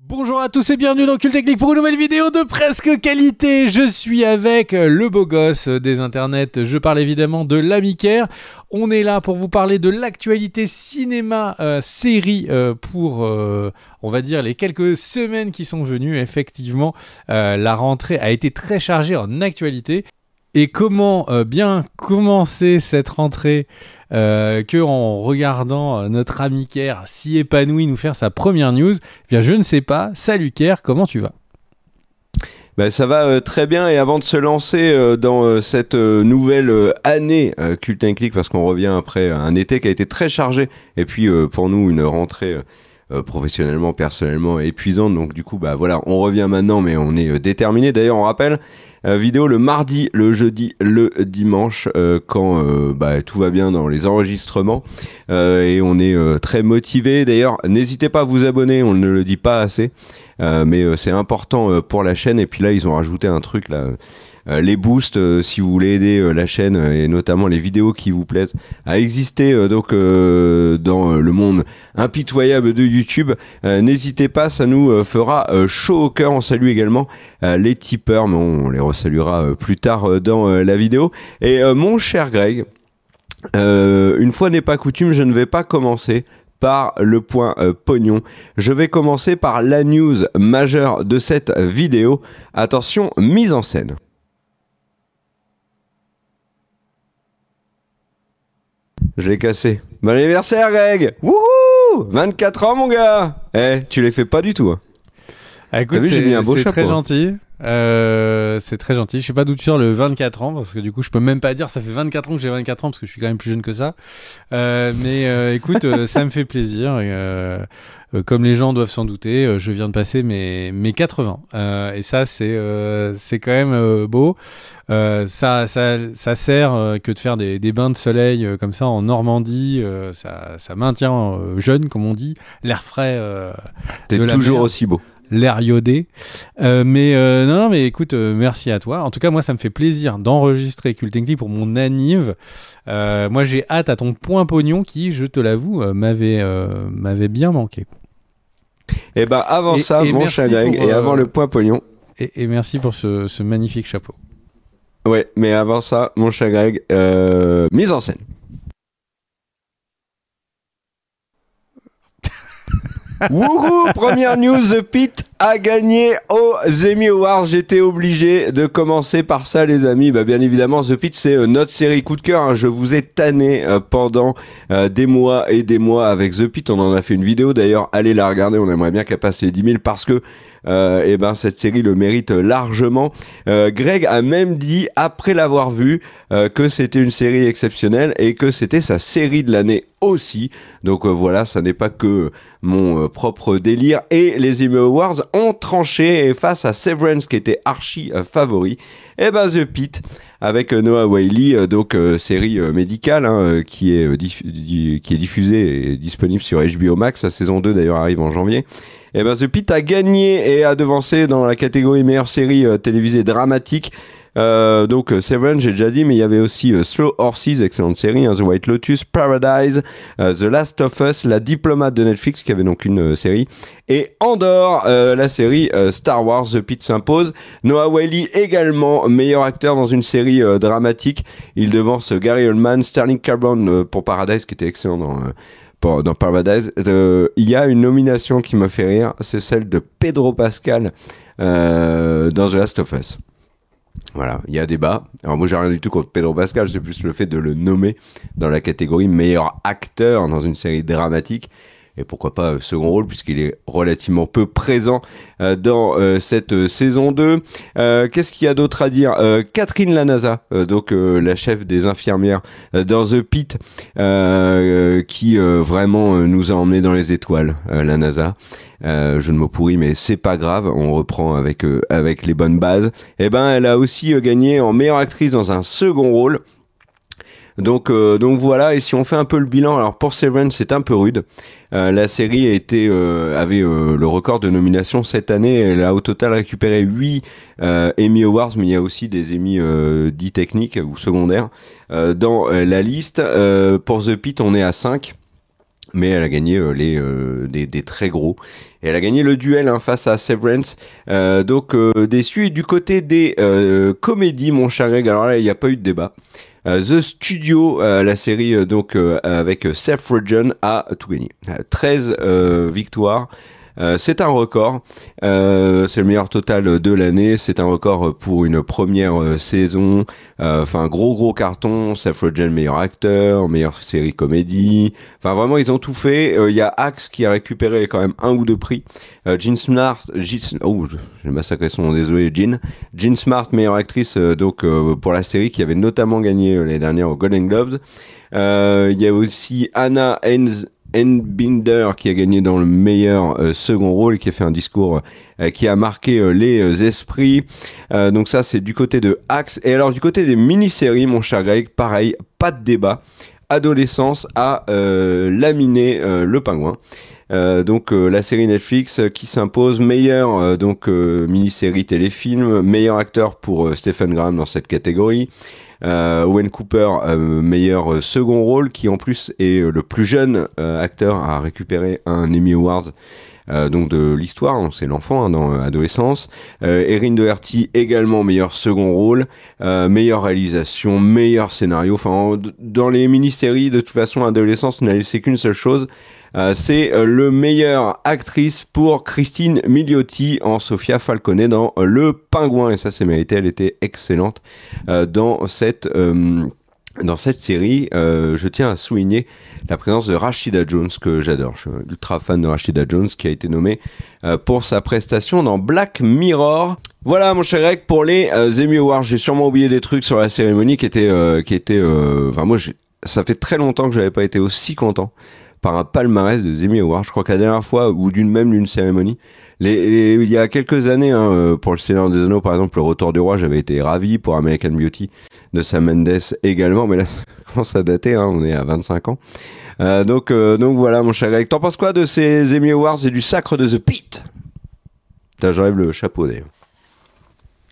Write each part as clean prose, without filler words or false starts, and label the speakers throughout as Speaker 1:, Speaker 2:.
Speaker 1: Bonjour à tous et bienvenue dans Cult Technique pour une nouvelle vidéo de presque qualité. Je suis avec le beau gosse des internets, je parle évidemment de l'ami Ker. On est là pour vous parler de l'actualité cinéma série pour, on va dire, les quelques semaines qui sont venues. Effectivement, la rentrée a été très chargée en actualité. Et comment bien commencer cette rentrée que en regardant notre ami Ker si épanoui nous faire sa première news? Eh bien, je ne sais pas. Salut Ker, comment tu vas?
Speaker 2: Ben, ça va très bien, et avant de se lancer dans cette nouvelle année Cult Technique, parce qu'on revient après un été qui a été très chargé, et puis pour nous une rentrée professionnellement, personnellement épuisante, donc du coup bah voilà, on revient maintenant, mais on est déterminé. D'ailleurs on rappelle, vidéo le mardi, le jeudi, le dimanche, quand bah, tout va bien dans les enregistrements, et on est très motivé. D'ailleurs n'hésitez pas à vous abonner, on ne le dit pas assez, mais c'est important pour la chaîne. Et puis là ils ont rajouté un truc là, les boosts, si vous voulez aider la chaîne et notamment les vidéos qui vous plaisent à exister dans le monde impitoyable de YouTube, n'hésitez pas, ça nous fera chaud au cœur. On salue également les tipeurs, mais on les resaluera plus tard dans la vidéo. Et mon cher Greg, une fois n'est pas coutume, je ne vais pas commencer par le point pognon. Je vais commencer par la news majeure de cette vidéo. Attention, mise en scène. Je l'ai cassé. Bon anniversaire Greg. Wouhou, 24 ans mon gars. Tu les fais pas du tout.
Speaker 1: Ah, écoute, c'est très gentil. C'est très gentil. Je sais pas d'où tu sors le 24 ans, parce que du coup je peux même pas dire ça fait 24 ans que j'ai 24 ans, parce que je suis quand même plus jeune que ça. Mais écoute, ça me fait plaisir. Comme les gens doivent s'en douter, je viens de passer mes 80. Et ça c'est quand même beau. Ça sert que de faire des bains de soleil comme ça en Normandie. Ça maintient jeune, comme on dit, l'air frais.
Speaker 2: T'es toujours aussi beau.
Speaker 1: L'air iodé. Non, mais écoute, merci à toi. En tout cas, moi, ça me fait plaisir d'enregistrer Cult Technique pour mon anniv. Moi, j'ai hâte à ton point pognon qui, je te l'avoue, m'avait bien manqué.
Speaker 2: Et bah, avant ça, mon cher Greg, et avant le point pognon.
Speaker 1: Et merci pour ce magnifique chapeau.
Speaker 2: Ouais, mais avant ça, mon cher Greg, mise en scène. Wouhou, première news, The Pitt a gagné aux Emmy Awards. J'étais obligé de commencer par ça, les amis. Bah, bien évidemment, The Pitt, c'est notre série coup de cœur, hein. Je vous ai tanné pendant des mois et des mois avec The Pitt. On en a fait une vidéo d'ailleurs, allez la regarder, on aimerait bien qu'elle passe les 10 000 parce que et ben cette série le mérite largement. Greg a même dit après l'avoir vue que c'était une série exceptionnelle et que c'était sa série de l'année aussi. Donc voilà, ça n'est pas que mon propre délire. Et les Emmy Awards ont tranché, et face à Severance qui était archi favori, et ben The Pitt avec Noah Wyle, donc série médicale hein, qui est diffusée et disponible sur HBO Max. La saison 2 d'ailleurs arrive en janvier. Et ben The Pitt a gagné et a devancé dans la catégorie meilleure série télévisée dramatique. Donc Severance, j'ai déjà dit, mais il y avait aussi Slow Horses, excellente série, hein, The White Lotus, Paradise, The Last of Us, La Diplomate de Netflix, qui avait donc une série, et Andor, la série Star Wars. The Pitt s'impose. Noah Wyle également meilleur acteur dans une série dramatique. Il devance Gary Oldman, Sterling K. Brown pour Paradise, qui était excellent dans Paradise. Il y a une nomination qui m'a fait rire, c'est celle de Pedro Pascal dans The Last of Us. Voilà, il y a débat. Alors moi j'ai rien du tout contre Pedro Pascal, c'est plus le fait de le nommer dans la catégorie meilleur acteur dans une série dramatique. Et pourquoi pas second rôle, puisqu'il est relativement peu présent dans cette saison 2. Qu'est-ce qu'il y a d'autre à dire? Catherine Lanaza, donc la chef des infirmières dans The Pitt, qui vraiment nous a emmenés dans les étoiles, la NASA. Je ne me pourris, mais c'est pas grave, on reprend avec les bonnes bases. Et ben elle a aussi gagné en meilleure actrice dans un second rôle. Donc voilà, et si on fait un peu le bilan, alors pour Severance c'est un peu rude. La série avait le record de nominations cette année. Elle a au total récupéré 8 Emmy Awards, mais il y a aussi des Emmy dits techniques ou secondaires dans la liste. Pour The Pitt, on est à 5. mais elle a gagné des très gros. Et elle a gagné le duel face à Severance. Donc déçu. Et du côté des comédies, mon cher Greg, alors là, il n'y a pas eu de débat. The Studio, la série avec Seth Rogen, a tout gagné. 13 victoires. C'est un record, c'est le meilleur total de l'année, c'est un record pour une première saison, enfin gros carton, Seth Rogen meilleur acteur, meilleure série comédie, enfin vraiment ils ont tout fait. Il y a Axe qui a récupéré quand même 1 ou 2 prix, Jean Smart, j'ai massacré son nom, désolé Jean Smart meilleure actrice pour la série qui avait notamment gagné l'année dernière aux Golden Globes. Il y a aussi Anna Binder qui a gagné dans le meilleur second rôle et qui a fait un discours qui a marqué les esprits. Donc ça c'est du côté de Axe. Et alors du côté des mini-séries, mon cher Greg, pareil, pas de débat. Adolescence a laminé Le Pingouin. La série Netflix qui s'impose meilleure mini-série téléfilm, meilleur acteur pour Stephen Graham dans cette catégorie. Owen Cooper, meilleur second rôle, qui en plus est le plus jeune acteur à récupérer un Emmy Award de l'histoire, c'est l'enfant dans Adolescence. Erin Doherty également meilleur second rôle, meilleure réalisation, meilleur scénario. Enfin, dans les mini-séries, de toute façon, Adolescence n'a laissé qu'une seule chose. C'est le meilleure actrice pour Christine Milioti en Sofia Falcone dans Le Pingouin, et ça c'est mérité, elle était excellente dans cette série. Je tiens à souligner la présence de Rashida Jones, que j'adore, je suis ultra fan de Rashida Jones, qui a été nommée pour sa prestation dans Black Mirror. Voilà mon cher Greg pour les Emmy Awards. J'ai sûrement oublié des trucs sur la cérémonie qui était ça fait très longtemps que j'avais pas été aussi content par un palmarès de Emmy Awards. Je crois que la dernière fois, ou d'une cérémonie, il y a quelques années, pour Le Seigneur des Anneaux, par exemple, Le Retour du Roi, j'avais été ravi. Pour American Beauty de Sam Mendes également, mais là, ça commence à dater, on est à 25 ans. Donc voilà, mon cher Greg. T'en penses quoi de ces Emmy Awards et du sacre de The Pit? J'enlève le chapeau, d'ailleurs.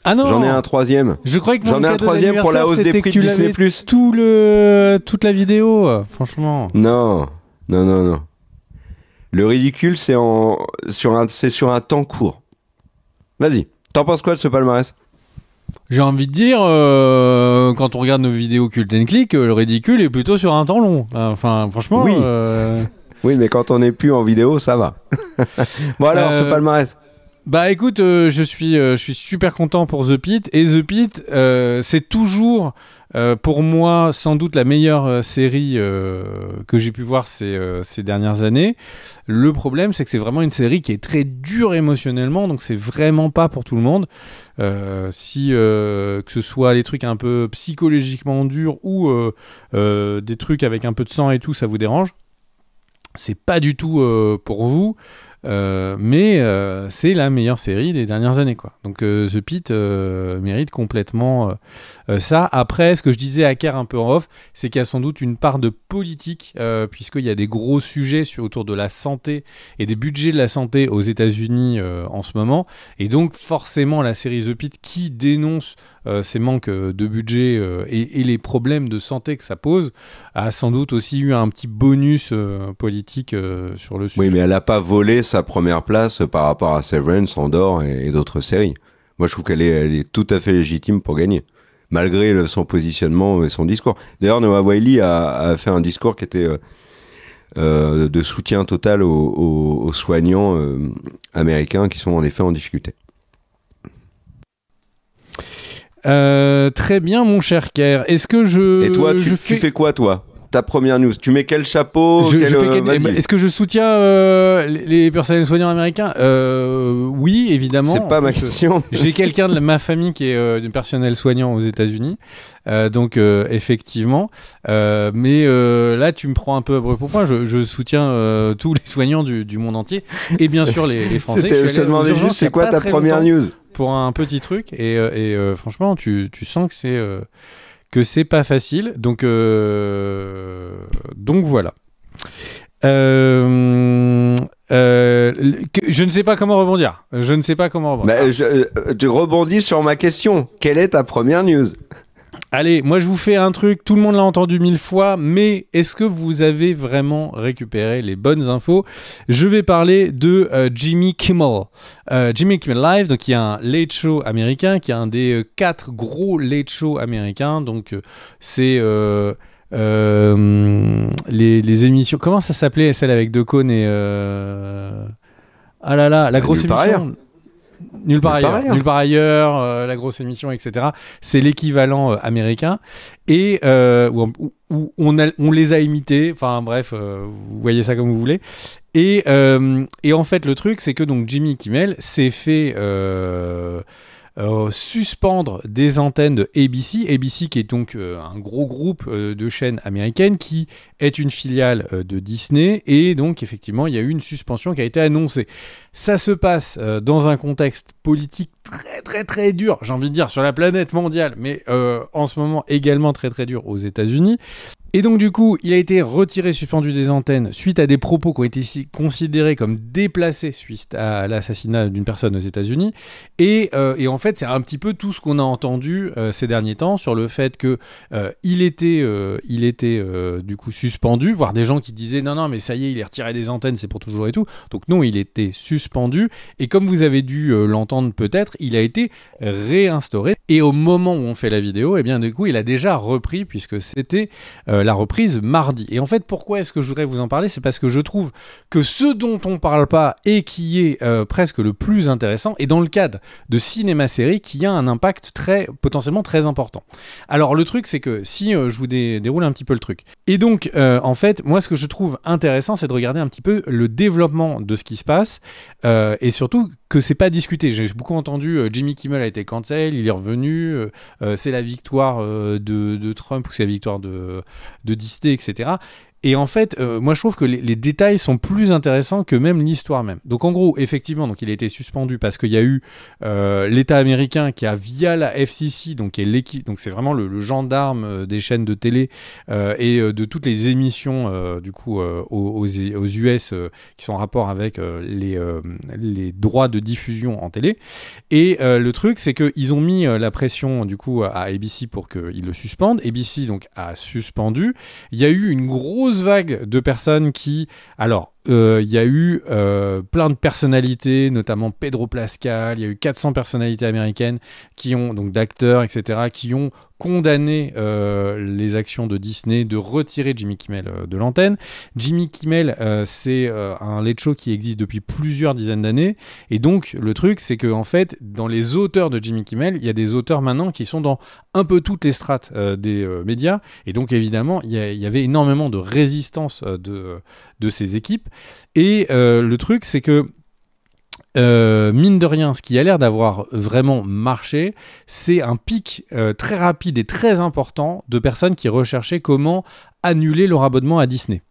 Speaker 1: Ah non,
Speaker 2: j'en ai un troisième.
Speaker 1: Je croyais que
Speaker 2: j'en ai un troisième pour la hausse des prix de Disney+.
Speaker 1: Toute la vidéo, franchement.
Speaker 2: Non. Le ridicule, c'est sur un temps court. Vas-y, t'en penses quoi de ce palmarès?
Speaker 1: J'ai envie de dire, quand on regarde nos vidéos Cult & Click, le ridicule est plutôt sur un temps long. Enfin, franchement...
Speaker 2: Oui, oui, mais quand on n'est plus en vidéo, ça va. Bon alors, ce palmarès.
Speaker 1: Bah écoute, je suis super content pour The Pitt. Et The Pitt, c'est toujours... pour moi, sans doute la meilleure série que j'ai pu voir ces dernières années. Le problème, c'est que c'est vraiment une série qui est très dure émotionnellement, donc c'est vraiment pas pour tout le monde. Que ce soit les trucs un peu psychologiquement durs ou des trucs avec un peu de sang et tout, ça vous dérange. C'est pas du tout pour vous. Mais c'est la meilleure série des dernières années, quoi. Donc The Pitt mérite complètement ça. Après, ce que je disais à Kerr un peu en off, c'est qu'il y a sans doute une part de politique, puisqu'il y a des gros sujets autour de la santé et des budgets de la santé aux États-Unis en ce moment, et donc forcément la série The Pitt qui dénonce ces manques de budget et les problèmes de santé que ça pose, a sans doute aussi eu un petit bonus politique sur le sujet.
Speaker 2: Oui, mais elle n'a pas volé sa première place par rapport à Severance, Andor et d'autres séries. Moi, je trouve qu'elle est tout à fait légitime pour gagner, malgré son positionnement et son discours. D'ailleurs, Noah Wyle a fait un discours qui était de soutien total aux soignants américains qui sont en effet en difficulté.
Speaker 1: Très bien, mon cher Kerr. Est-ce que
Speaker 2: Et toi, tu fais quoi, toi? Ta première news, tu mets quel chapeau?
Speaker 1: Est-ce que je soutiens les personnels soignants américains? Oui, évidemment.
Speaker 2: C'est pas ma question.
Speaker 1: J'ai quelqu'un de ma famille qui est du personnel soignant aux États-Unis, donc effectivement. Mais là, tu me prends un peu à brûle pour point. Je soutiens tous les soignants du monde entier et bien sûr les Français.
Speaker 2: Je te demandais juste, c'est quoi ta première news?
Speaker 1: Pour un petit truc et franchement, tu sens que c'est pas facile, donc voilà. Je ne sais pas comment rebondir.
Speaker 2: Tu rebondis sur ma question. Quelle est ta première news?
Speaker 1: Allez, moi je vous fais un truc, tout le monde l'a entendu 1000 fois, mais est-ce que vous avez vraiment récupéré les bonnes infos? Je vais parler de Jimmy Kimmel. Jimmy Kimmel Live, donc il y a un late show américain, qui est un des 4 gros late show américains, donc c'est... les émissions... Comment ça s'appelait, celle avec Decaune et... Ah là là, la grosse émission... Nulle part ailleurs, la grosse émission, etc. C'est l'équivalent américain et où on les a imités. Enfin bref, vous voyez ça comme vous voulez. Et en fait, le truc, c'est que donc Jimmy Kimmel s'est fait suspendre des antennes de ABC. ABC qui est donc un gros groupe de chaînes américaines qui est une filiale de Disney, et donc effectivement il y a eu une suspension qui a été annoncée. Ça se passe dans un contexte politique très très très dur, j'ai envie de dire sur la planète mondiale, mais en ce moment également très très dur aux États-Unis. Et donc du coup, il a été retiré, suspendu des antennes suite à des propos qui ont été considérés comme déplacés suite à l'assassinat d'une personne aux États-Unis. Et en fait, c'est un petit peu tout ce qu'on a entendu ces derniers temps sur le fait que il était du coup suspendu, voire des gens qui disaient non mais ça y est, il est retiré des antennes, c'est pour toujours et tout. Donc non, il était suspendu. Et comme vous avez dû l'entendre peut-être, il a été réinstauré. Et au moment où on fait la vidéo, eh bien du coup, il a déjà repris, puisque c'était la reprise mardi. Et en fait, pourquoi est-ce que je voudrais vous en parler? C'est parce que je trouve que ce dont on parle pas et qui est presque le plus intéressant, est dans le cadre de cinéma-série, qui a un impact potentiellement très important. Alors le truc, c'est que si je vous déroule un petit peu le truc. Et donc, en fait, moi ce que je trouve intéressant, c'est de regarder un petit peu le développement de ce qui se passe, et surtout que c'est pas discuté. J'ai beaucoup entendu Jimmy Kimmel a été cancel, il est revenu, c'est la victoire de Trump, ou c'est la victoire de Disney, etc. Et en fait, moi je trouve que les détails sont plus intéressants que même l'histoire même. Donc en gros, effectivement, donc il a été suspendu parce qu'il y a eu l'État américain qui a, via la FCC, donc qui est l'équipe, donc c'est vraiment le gendarme des chaînes de télé et de toutes les émissions du coup aux US qui sont en rapport avec les droits de diffusion en télé. Et le truc, c'est qu'ils ont mis la pression du coup à ABC pour qu'ils le suspendent. ABC donc a suspendu. Il y a eu une grosse vague de personnes qui... Alors, il y a eu plein de personnalités, notamment Pedro Pascal, il y a eu 400 personnalités américaines qui ont, donc d'acteurs, etc., qui ont condamné les actions de Disney de retirer Jimmy Kimmel de l'antenne. Jimmy Kimmel, c'est un late show qui existe depuis plusieurs dizaines d'années, et donc le truc, c'est que en fait, dans les auteurs de Jimmy Kimmel, il y a des auteurs maintenant qui sont dans un peu toutes les strates des médias, et donc évidemment, il y avait énormément de résistance de ces équipes. Et le truc, c'est que mine de rien, ce qui a l'air d'avoir vraiment marché, c'est un pic très rapide et très important de personnes qui recherchaient comment annuler leur abonnement à Disney.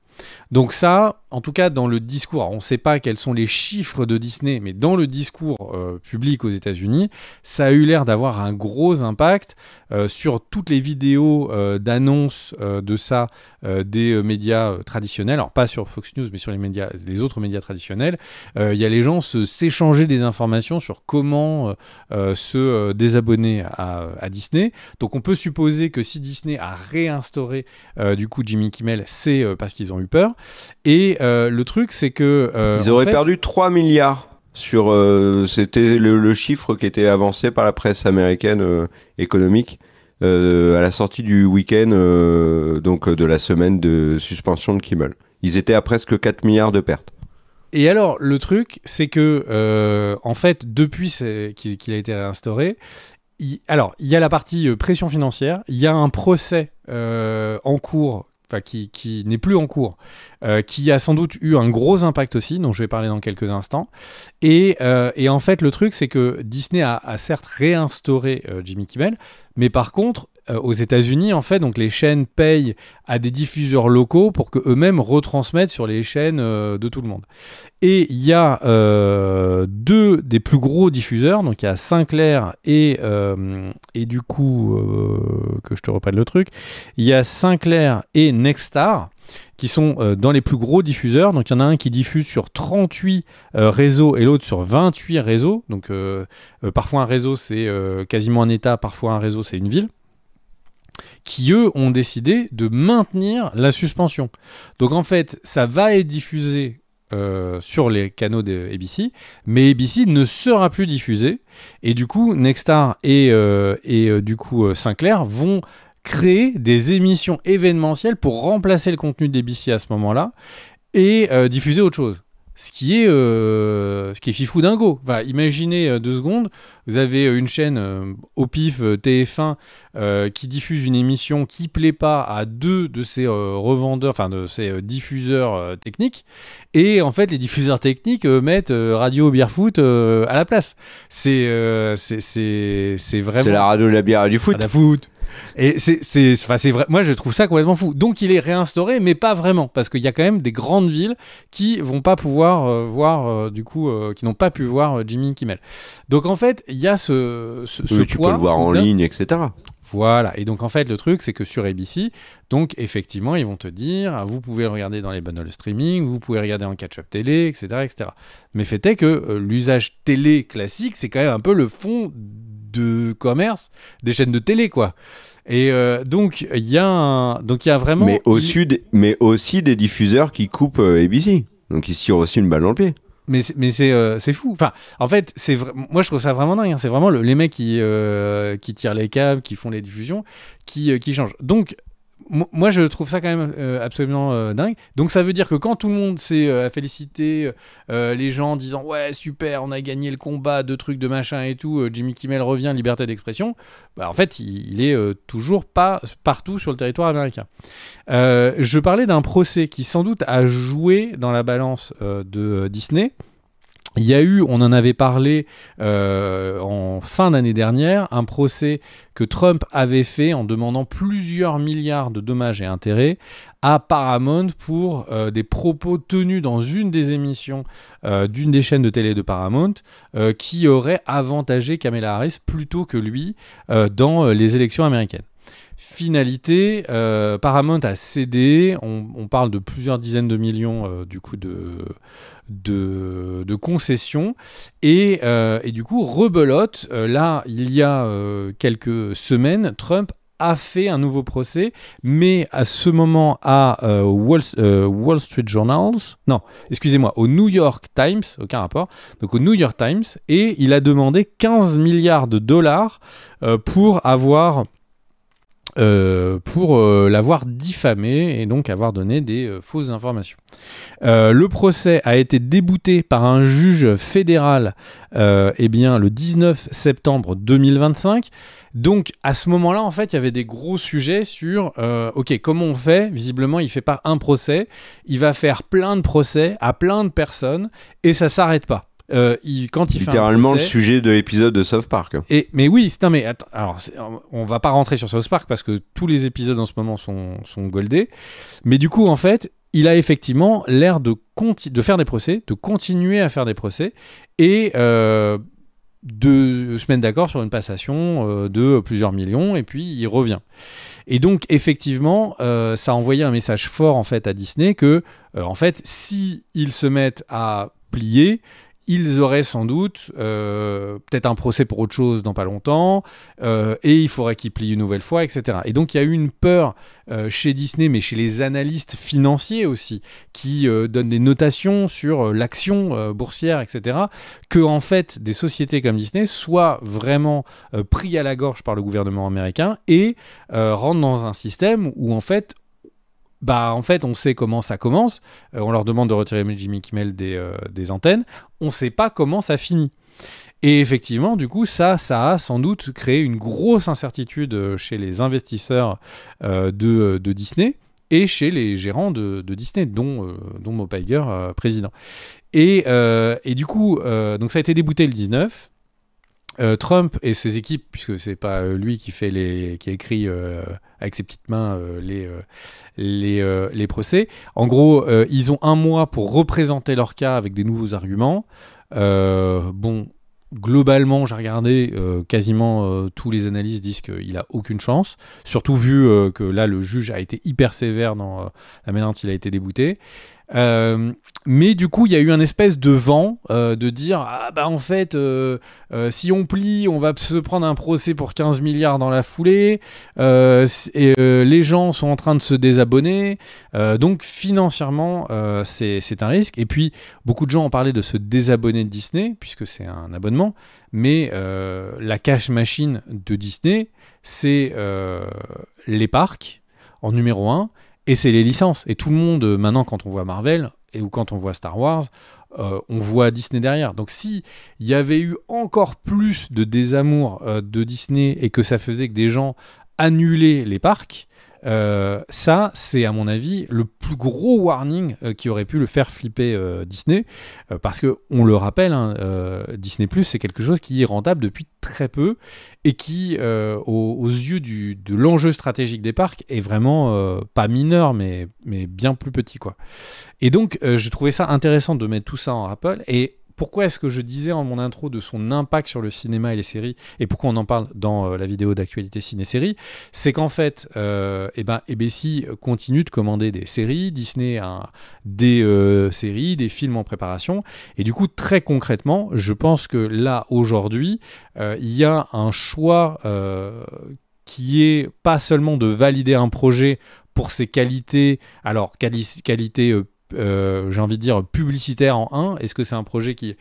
Speaker 1: Donc ça, en tout cas dans le discours, alors on ne sait pas quels sont les chiffres de Disney, mais dans le discours public aux États-Unis, ça a eu l'air d'avoir un gros impact sur toutes les vidéos d'annonces de ça des médias traditionnels, alors pas sur Fox News, mais sur les autres médias traditionnels. Il y a les gens s'échanger des informations sur comment se désabonner à Disney. Donc on peut supposer que si Disney a réinstauré du coup Jimmy Kimmel, c'est parce qu'ils ont eu peur. Et le truc, c'est que...
Speaker 2: ils auraient perdu 3 milliards sur... c'était le chiffre qui était avancé par la presse américaine économique à la sortie du week-end donc de la semaine de suspension de Kimmel. Ils étaient à presque 4 milliards de pertes.
Speaker 1: Et alors, le truc, c'est que, en fait, depuis qu'il a été réinstauré, il y a la partie pression financière, il y a un procès en cours, enfin qui n'est plus en cours, qui a sans doute eu un gros impact aussi, dont je vais parler dans quelques instants. Et en fait, le truc, c'est que Disney a certes réinstauré Jimmy Kimmel, mais par contre, aux États-Unis, en fait, donc les chaînes payent à des diffuseurs locaux pour que eux-mêmes retransmettent sur les chaînes de tout le monde. Et il y a deux des plus gros diffuseurs, donc il y a Sinclair et du coup, que je te reprenne le truc, il y a Sinclair et Nexstar, qui sont dans les plus gros diffuseurs. Donc il y en a un qui diffuse sur 38 réseaux et l'autre sur 28 réseaux. Donc parfois un réseau c'est quasiment un état, parfois un réseau c'est une ville. qui eux ont décidé de maintenir la suspension. Donc en fait, ça va être diffusé sur les canaux de ABC, mais ABC ne sera plus diffusé, et du coup Nexstar et du coup Sinclair vont créer des émissions événementielles pour remplacer le contenu d'ABC à ce moment-là et diffuser autre chose. Ce qui est fifou dingo. Enfin, imaginez 2 secondes, vous avez une chaîne au pif TF1 qui diffuse une émission qui plaît pas à 2 de ses revendeurs, enfin de ses diffuseurs techniques, et en fait les diffuseurs techniques mettent Radio Bière Foot à la place. C'est vraiment.
Speaker 2: C'est la radio de la bière et du foot.
Speaker 1: À la foot. Et c'est vrai. Moi, je trouve ça complètement fou. Donc, il est réinstauré, mais pas vraiment, parce qu'il y a quand même des grandes villes qui vont pas pouvoir voir, qui n'ont pas pu voir Jimmy Kimmel. Donc, en fait, il y a ce
Speaker 2: tu peux le voir en ligne, etc.
Speaker 1: Voilà. Et donc, en fait, le truc, c'est que sur ABC, donc, effectivement, ils vont te dire, vous pouvez le regarder dans les bundles streaming, vous pouvez regarder en catch-up télé, etc., etc. Mais fait est que l'usage télé classique, c'est quand même un peu le fond de commerce des chaînes de télé, quoi. Et donc il y a vraiment
Speaker 2: mais aussi des diffuseurs qui coupent ABC, donc ils se tirent aussi une balle dans le pied.
Speaker 1: Mais c'est fou. Enfin, en fait, moi je trouve ça vraiment dingue, hein. C'est vraiment les mecs qui tirent les câbles, qui font les diffusions, qui changent. Donc moi je trouve ça quand même absolument dingue. Donc ça veut dire que quand tout le monde s'est félicité, les gens en disant ouais super, on a gagné le combat de trucs de machin et tout, Jimmy Kimmel revient, liberté d'expression, bah en fait il est toujours pas partout sur le territoire américain. Je parlais d'un procès qui sans doute a joué dans la balance de Disney. Il y a eu, on en avait parlé en fin d'année dernière, un procès que Trump avait fait en demandant plusieurs milliards de dommages et intérêts à Paramount pour des propos tenus dans une des émissions d'une des chaînes de télé de Paramount qui aurait avantagé Kamala Harris plutôt que lui dans les élections américaines. Finalité, Paramount a cédé, on parle de plusieurs dizaines de millions du coup de concessions et du coup rebelote, là il y a quelques semaines, Trump a fait un nouveau procès, mais à ce moment à Wall Street Journals, non, excusez-moi, au New York Times, aucun rapport, donc au New York Times, et il a demandé 15 milliards de dollars pour l'avoir diffamé et donc avoir donné des fausses informations. Le procès a été débouté par un juge fédéral le 19 septembre 2025. Donc à ce moment-là, en fait, il y avait des gros sujets sur ok, comment on fait ? Visiblement, il ne fait pas un procès, il va faire plein de procès à plein de personnes et ça ne s'arrête pas. Quand il
Speaker 2: littéralement
Speaker 1: fait un procès,
Speaker 2: le sujet de l'épisode de South Park.
Speaker 1: Mais oui, on va pas rentrer sur South Park parce que tous les épisodes en ce moment sont goldés. Mais du coup, en fait, il a effectivement l'air de faire des procès, de continuer à faire des procès et de se mettre d'accord sur une passation de plusieurs millions et puis il revient. Et donc effectivement, ça a envoyé un message fort en fait à Disney que en fait, si ils se mettent à plier, ils auraient sans doute peut-être un procès pour autre chose dans pas longtemps, et il faudrait qu'ils plient une nouvelle fois, etc. Et donc il y a eu une peur chez Disney, mais chez les analystes financiers aussi, qui donnent des notations sur l'action boursière, etc., que en fait des sociétés comme Disney soient vraiment pris à la gorge par le gouvernement américain et rentrent dans un système où en fait, on sait comment ça commence. On leur demande de retirer Jimmy Kimmel des antennes. On ne sait pas comment ça finit. Et effectivement, du coup, ça a sans doute créé une grosse incertitude chez les investisseurs de Disney et chez les gérants de Disney, dont Bob Iger, président. Et du coup, donc ça a été débouté le 19. Trump et ses équipes, puisque c'est pas lui qui a écrit avec ses petites mains les procès. En gros, ils ont un mois pour représenter leur cas avec des nouveaux arguments. Globalement, j'ai regardé, quasiment tous les analystes disent qu'il a aucune chance, surtout vu que là le juge a été hyper sévère dans la manière dont il a été débouté. Mais du coup, il y a eu un espèce de vent de dire ah bah en fait, si on plie, on va se prendre un procès pour 15 milliards dans la foulée. Les gens sont en train de se désabonner. Donc financièrement, c'est un risque. Et puis, beaucoup de gens ont parlé de se désabonner de Disney, puisque c'est un abonnement. Mais la cash machine de Disney, c'est les parcs en numéro 1. Et c'est les licences. Et tout le monde, maintenant, quand on voit Marvel ou quand on voit Star Wars, on voit Disney derrière. Donc s'il y avait eu encore plus de désamour de Disney et que ça faisait que des gens annulaient les parcs, ça, c'est à mon avis le plus gros warning qui aurait pu le faire flipper Disney, parce que on le rappelle, hein, Disney+, c'est quelque chose qui est rentable depuis très peu et qui, aux yeux de l'enjeu stratégique des parcs, est vraiment pas mineur, mais bien plus petit, quoi. Et donc, je trouvais ça intéressant de mettre tout ça en rappel. Et pourquoi est-ce que je disais en mon intro de son impact sur le cinéma et les séries, et pourquoi on en parle dans la vidéo d'actualité ciné-série, c'est qu'en fait, ABC continue de commander des séries, Disney a des séries, des films en préparation, et du coup, très concrètement, je pense que là, aujourd'hui, il y a un choix qui est pas seulement de valider un projet pour ses qualités, alors qualité j'ai envie de dire publicitaire en un. Est-ce que c'est un projet qui est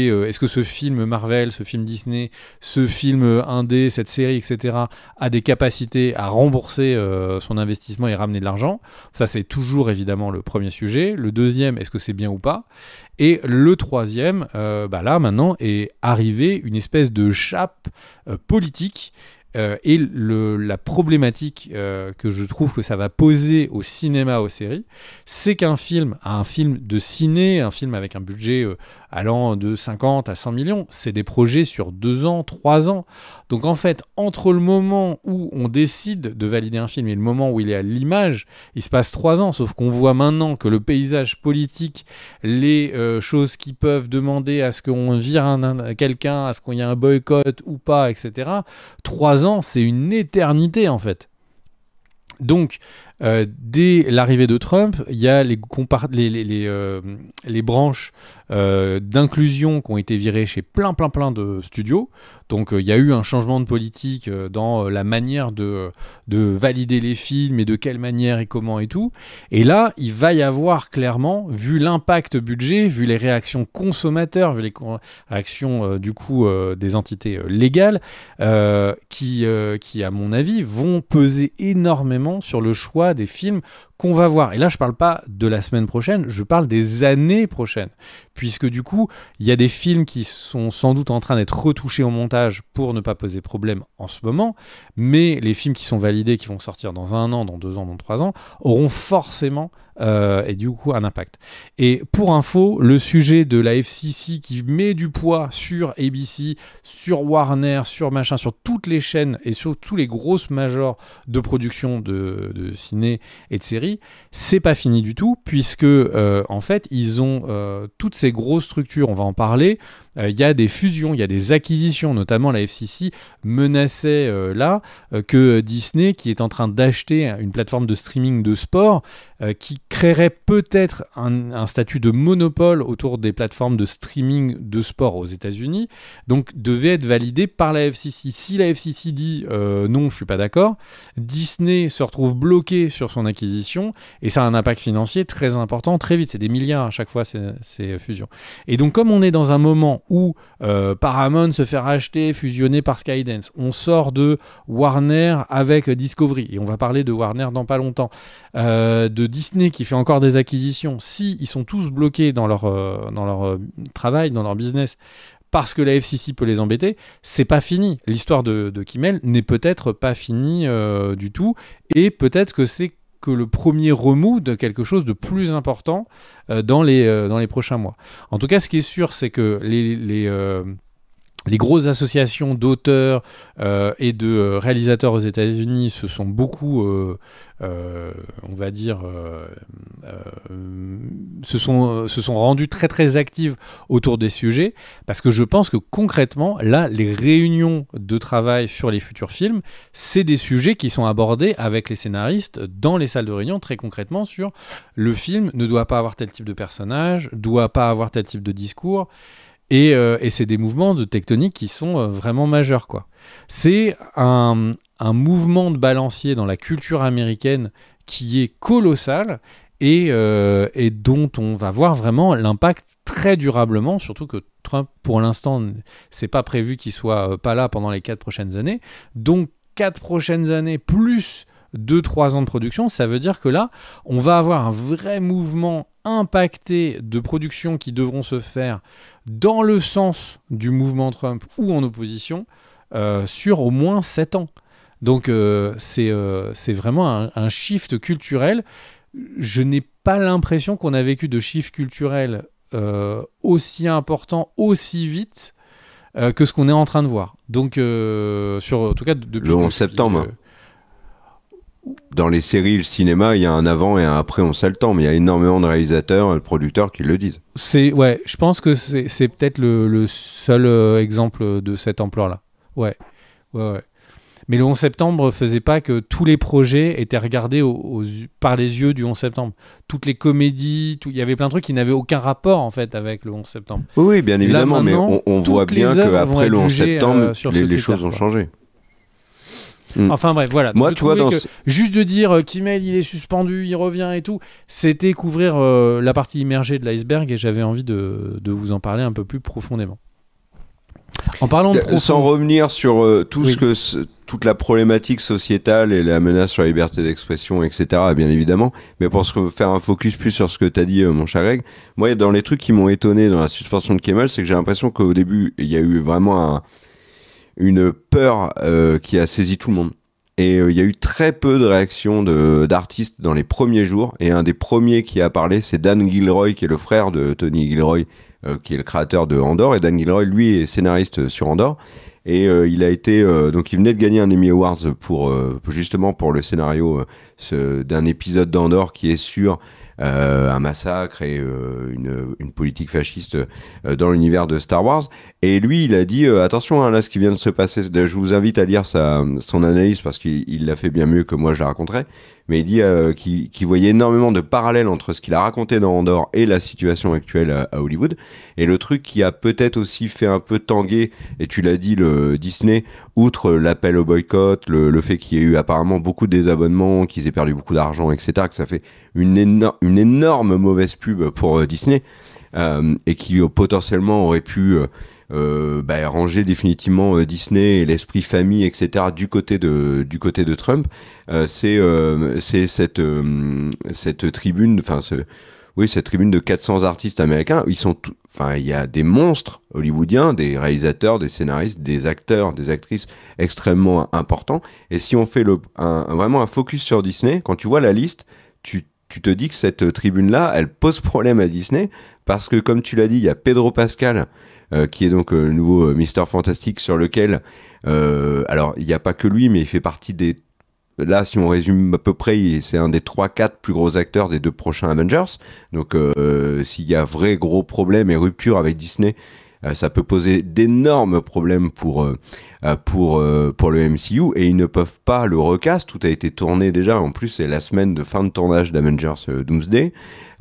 Speaker 1: est-ce que ce film Marvel, ce film Disney, ce film indé, cette série, etc., a des capacités à rembourser son investissement et ramener de l'argent? Ça, c'est toujours évidemment le premier sujet. Le deuxième, est-ce que c'est bien ou pas? Et le troisième, là maintenant est arrivé une espèce de chape politique. Et la problématique que je trouve que ça va poser au cinéma, aux séries, c'est qu'un film de ciné, un film avec un budget allant de 50 à 100 millions, c'est des projets sur 2 ans, 3 ans. Donc en fait, entre le moment où on décide de valider un film et le moment où il est à l'image, il se passe 3 ans. Sauf qu'on voit maintenant que le paysage politique, les choses qui peuvent demander à ce qu'on vire quelqu'un, à ce qu'il y ait un boycott ou pas, etc., 3 ans, c'est une éternité en fait. Donc, dès l'arrivée de Trump, il y a les branches d'inclusion qui ont été virées chez plein de studios. Donc, il y a eu un changement de politique dans la manière de valider les films et de quelle manière et comment et tout. Et là, il va y avoir clairement, vu l'impact budget, vu les réactions consommateurs, vu les réactions des entités légales, qui, à mon avis, vont peser énormément sur le choix des films qu'on va voir. Et là, je parle pas de la semaine prochaine, je parle des années prochaines. Puisque du coup, il y a des films qui sont sans doute en train d'être retouchés au montage pour ne pas poser problème en ce moment, mais les films qui sont validés, qui vont sortir dans 1 an, dans 2 ans, dans 3 ans, auront forcément et du coup un impact. Et pour info, le sujet de la FCC qui met du poids sur ABC, sur Warner, sur machin, sur toutes les chaînes et sur tous les grosses majors de production de ciné et de séries, c'est pas fini du tout, puisque en fait ils ont toutes ces grosses structures, on va en parler. Il y a des fusions, il y a des acquisitions, notamment la FCC menaçait que Disney, qui est en train d'acheter une plateforme de streaming de sport, qui créerait peut-être un statut de monopole autour des plateformes de streaming de sport aux États-Unis, donc devait être validé par la FCC. Si la FCC dit non, je suis pas d'accord, Disney se retrouve bloqué sur son acquisition et ça a un impact financier très important, très vite. C'est des milliards à chaque fois ces fusions. Et donc comme on est dans un moment où Paramount se fait racheter, fusionner par Skydance, on sort de Warner avec Discovery et on va parler de Warner dans pas longtemps, de Disney qui fait encore des acquisitions. Si ils sont tous bloqués dans leur travail, dans leur business, parce que la FCC peut les embêter, c'est pas fini. L'histoire de Kimmel n'est peut-être pas finie du tout, et peut-être que c'est que le premier remous de quelque chose de plus important dans les prochains mois. En tout cas, ce qui est sûr, c'est que les grosses associations d'auteurs et de réalisateurs aux États-Unis se sont beaucoup, on va dire, se sont rendus très très actives autour des sujets, parce que je pense que concrètement, là, les réunions de travail sur les futurs films, c'est des sujets qui sont abordés avec les scénaristes dans les salles de réunion, très concrètement sur le film ne doit pas avoir tel type de personnage, doit pas avoir tel type de discours. Et c'est des mouvements de tectonique qui sont vraiment majeurs, quoi. C'est un mouvement de balancier dans la culture américaine qui est colossal et dont on va voir vraiment l'impact très durablement, surtout que Trump, pour l'instant, c'est pas prévu qu'il soit pas là pendant les 4 prochaines années. Donc 4 prochaines années plus 2-3 ans de production, ça veut dire que là, on va avoir un vrai mouvement impacté de production qui devront se faire dans le sens du mouvement Trump ou en opposition sur au moins 7 ans. Donc c'est vraiment un shift culturel. Je n'ai pas l'impression qu'on a vécu de shift culturel aussi important, aussi vite que ce qu'on est en train de voir. Donc, en tout cas, depuis
Speaker 2: le 11 septembre. Dans les séries, le cinéma, il y a un avant et un après 11 septembre. Il y a énormément de réalisateurs et de producteurs qui le disent.
Speaker 1: Ouais, je pense que c'est peut-être le seul exemple de cette ampleur-là. Ouais. Mais le 11 septembre faisait pas que tous les projets étaient regardés par les yeux du 11 septembre. Toutes les comédies, il y avait plein de trucs qui n'avaient aucun rapport en fait avec le 11 septembre.
Speaker 2: Oui, bien évidemment, mais on voit bien qu'après le 11 septembre, les choses ont changé.
Speaker 1: Enfin bref, voilà.
Speaker 2: Moi,
Speaker 1: tu vois, juste de dire Kimmel il est suspendu, il revient et tout, c'était couvrir la partie immergée de l'iceberg et j'avais envie de vous en parler un peu plus profondément. En parlant de
Speaker 2: sans revenir sur toute la problématique sociétale et la menace sur la liberté d'expression, etc., bien évidemment, mais pour faire un focus plus sur ce que tu as dit, mon cher Greg, moi, dans les trucs qui m'ont étonné dans la suspension de Kimmel, c'est que j'ai l'impression qu'au début, il y a eu vraiment une peur qui a saisi tout le monde. Et il y a eu très peu de réactions d'artistes dans les premiers jours. Et un des premiers qui a parlé, c'est Dan Gilroy, qui est le frère de Tony Gilroy, qui est le créateur de Andor. Et Dan Gilroy, lui, est scénariste sur Andor. Et il a été... donc il venait de gagner un Emmy Awards justement pour le scénario d'un épisode d'Andor qui est sur... un massacre et une politique fasciste dans l'univers de Star Wars. Et lui, il a dit attention, hein, là, ce qui vient de se passer, je vous invite à lire son analyse parce qu'il l'a fait bien mieux que moi je la raconterai. Mais il dit qu'il voyait énormément de parallèles entre ce qu'il a raconté dans Andor et la situation actuelle à Hollywood. Et le truc qui a peut-être aussi fait un peu tanguer, et tu l'as dit, le Disney, outre l'appel au boycott, le fait qu'il y ait eu apparemment beaucoup de désabonnements, qu'ils aient perdu beaucoup d'argent, etc., que ça fait une énorme mauvaise pub pour Disney, et qui potentiellement aurait pu ranger définitivement Disney et l'esprit famille, etc., du côté de Trump. C'est cette tribune, cette tribune de 400 artistes américains. Il y a des monstres hollywoodiens, des réalisateurs, des scénaristes, des acteurs, des actrices extrêmement importants. Et si on fait vraiment un focus sur Disney, quand tu vois la liste, tu te dis que cette tribune-là, elle pose problème à Disney, parce que, comme tu l'as dit, il y a Pedro Pascal, qui est donc le nouveau Mister Fantastic, sur lequel, alors, il n'y a pas que lui, mais il fait partie des... Là, si on résume à peu près, c'est un des 3-4 plus gros acteurs des 2 prochains Avengers. Donc, s'il y a vrai gros problème et rupture avec Disney, ça peut poser d'énormes problèmes pour le MCU, et ils ne peuvent pas le recast. Tout a été tourné déjà. En plus, c'est la semaine de fin de tournage d'Avengers Doomsday.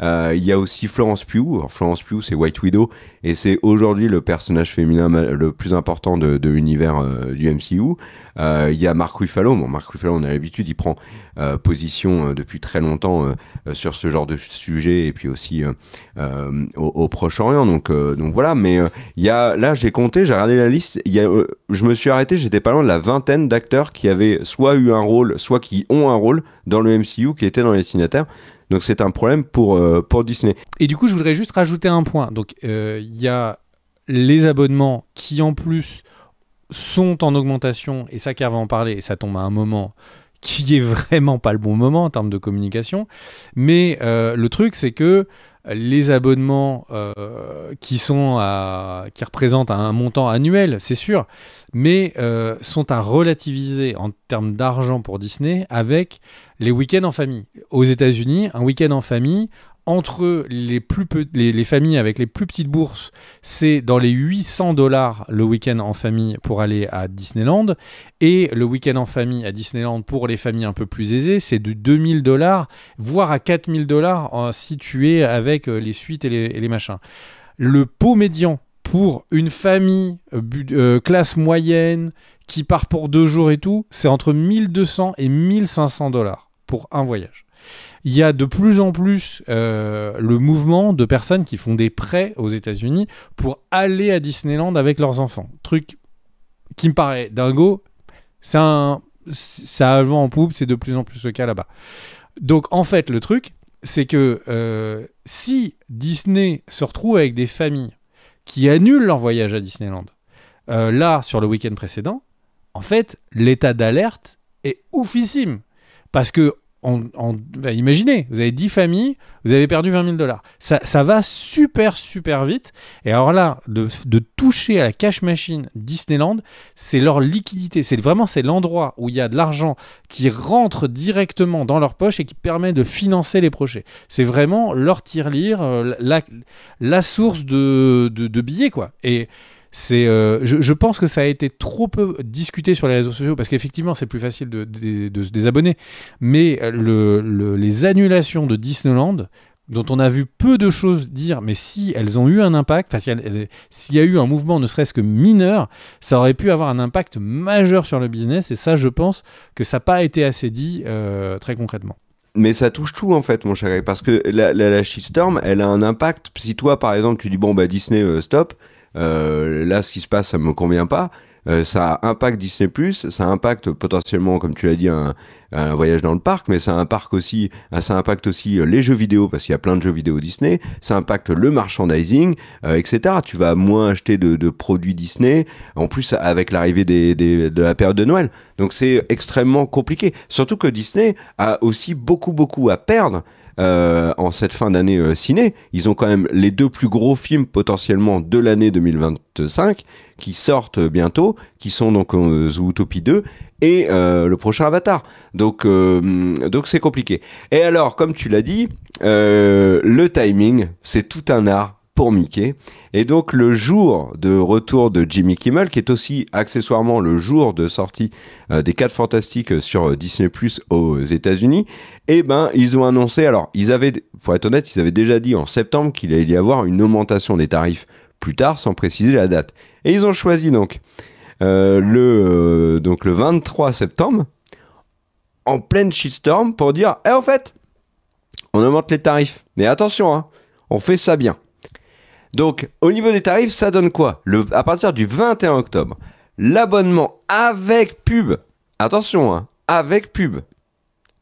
Speaker 2: Il y a aussi Florence Pugh. Alors, Florence Pugh, c'est White Widow, et c'est aujourd'hui le personnage féminin le plus important de l'univers du MCU. Il y a Mark Ruffalo. Bon, Mark Ruffalo, on a l'habitude, il prend position depuis très longtemps sur ce genre de sujet, et puis aussi au Proche-Orient. Donc voilà. Mais là, j'ai compté, j'ai regardé la liste. Je me suis arrêté, j'étais pas loin de la vingtaine d'acteurs qui avaient soit eu un rôle, soit qui ont un rôle dans le MCU, qui étaient dans les signataires. Donc c'est un problème pour Disney.
Speaker 1: Et du coup, je voudrais juste rajouter un point. Donc il y a les abonnements qui en plus sont en augmentation, et ça Kerr va en parler, et ça tombe à un moment qui est vraiment pas le bon moment en termes de communication. Mais le truc, c'est que les abonnements qui représentent un montant annuel, c'est sûr, mais sont à relativiser en termes d'argent pour Disney avec les week-ends en famille. Aux États-Unis, un week-end en famille, entre les familles avec les plus petites bourses, c'est dans les $800 le week-end en famille pour aller à Disneyland. Et le week-end en famille à Disneyland pour les familles un peu plus aisées, c'est de $2 000, voire à $4 000 si tu es avec les suites et les machins. Le pot médian pour une famille classe moyenne qui part pour 2 jours et tout, c'est entre $1 200 et $1 500 pour un voyage. Il y a de plus en plus le mouvement de personnes qui font des prêts aux États-Unis pour aller à Disneyland avec leurs enfants. Truc qui me paraît dingo. Ça a le vent en poupe, c'est de plus en plus le cas là-bas. Donc en fait, le truc, c'est que si Disney se retrouve avec des familles qui annulent leur voyage à Disneyland, là, sur le week-end précédent, en fait, l'état d'alerte est oufissime. Parce que imaginez, vous avez 10 familles, vous avez perdu $20 000. Ça va super, super vite. Et alors là, de toucher à la cash machine Disneyland, c'est leur liquidité. C'est l'endroit où il y a de l'argent qui rentre directement dans leur poche et qui permet de financer les projets. C'est vraiment leur tirelire, la source de billets, quoi. Et je pense que ça a été trop peu discuté sur les réseaux sociaux parce qu'effectivement c'est plus facile de se désabonner, mais les annulations de Disneyland dont on a vu peu de choses dire, mais si elles ont eu un impact, s'il y a eu un mouvement ne serait-ce que mineur, ça aurait pu avoir un impact majeur sur le business, et ça je pense que ça n'a pas été assez dit très concrètement.
Speaker 2: Mais ça touche tout en fait, mon chéri, parce que la shitstorm, elle a un impact. Si toi par exemple tu dis bon bah Disney stop, là ce qui se passe ça me convient pas, ça impacte Disney+, ça impacte potentiellement comme tu l'as dit un voyage dans le parc, mais ça impacte aussi les jeux vidéo parce qu'il y a plein de jeux vidéo Disney, ça impacte le merchandising, etc. Tu vas moins acheter de produits Disney, en plus avec l'arrivée de la période de Noël, donc c'est extrêmement compliqué, surtout que Disney a aussi beaucoup à perdre en cette fin d'année ciné. Ils ont quand même les 2 plus gros films potentiellement de l'année 2025 qui sortent bientôt, qui sont donc Zootopie 2 et le prochain Avatar. Donc c'est compliqué. Et alors, comme tu l'as dit, le timing, c'est tout un art pour Mickey. Et donc le jour de retour de Jimmy Kimmel, qui est aussi accessoirement le jour de sortie des 4 Fantastiques sur Disney+ aux États-Unis, et ben ils ont annoncé, alors pour être honnête, ils avaient déjà dit en septembre qu'il allait y avoir une augmentation des tarifs plus tard, sans préciser la date. Et ils ont choisi donc le 23 septembre, en pleine shitstorm, pour dire en fait, on augmente les tarifs. Mais attention, hein, on fait ça bien. Donc, au niveau des tarifs, ça donne quoi ? À partir du 21 octobre, l'abonnement avec pub, attention, hein, avec pub,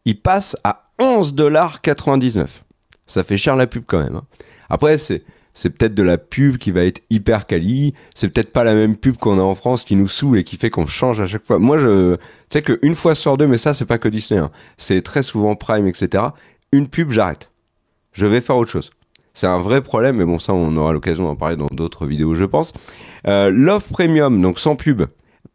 Speaker 2: il passe à $11,99. Ça fait cher la pub quand même. Hein. Après, c'est peut-être de la pub qui va être hyper quali, c'est peut-être pas la même pub qu'on a en France qui nous saoule et qui fait qu'on change à chaque fois. Moi, tu sais qu'une fois sur 2, mais ça, c'est pas que Disney, hein, c'est très souvent Prime, etc. Une pub, j'arrête. Je vais faire autre chose. C'est un vrai problème, mais bon, ça, on aura l'occasion d'en parler dans d'autres vidéos, je pense. L'offre premium, donc sans pub,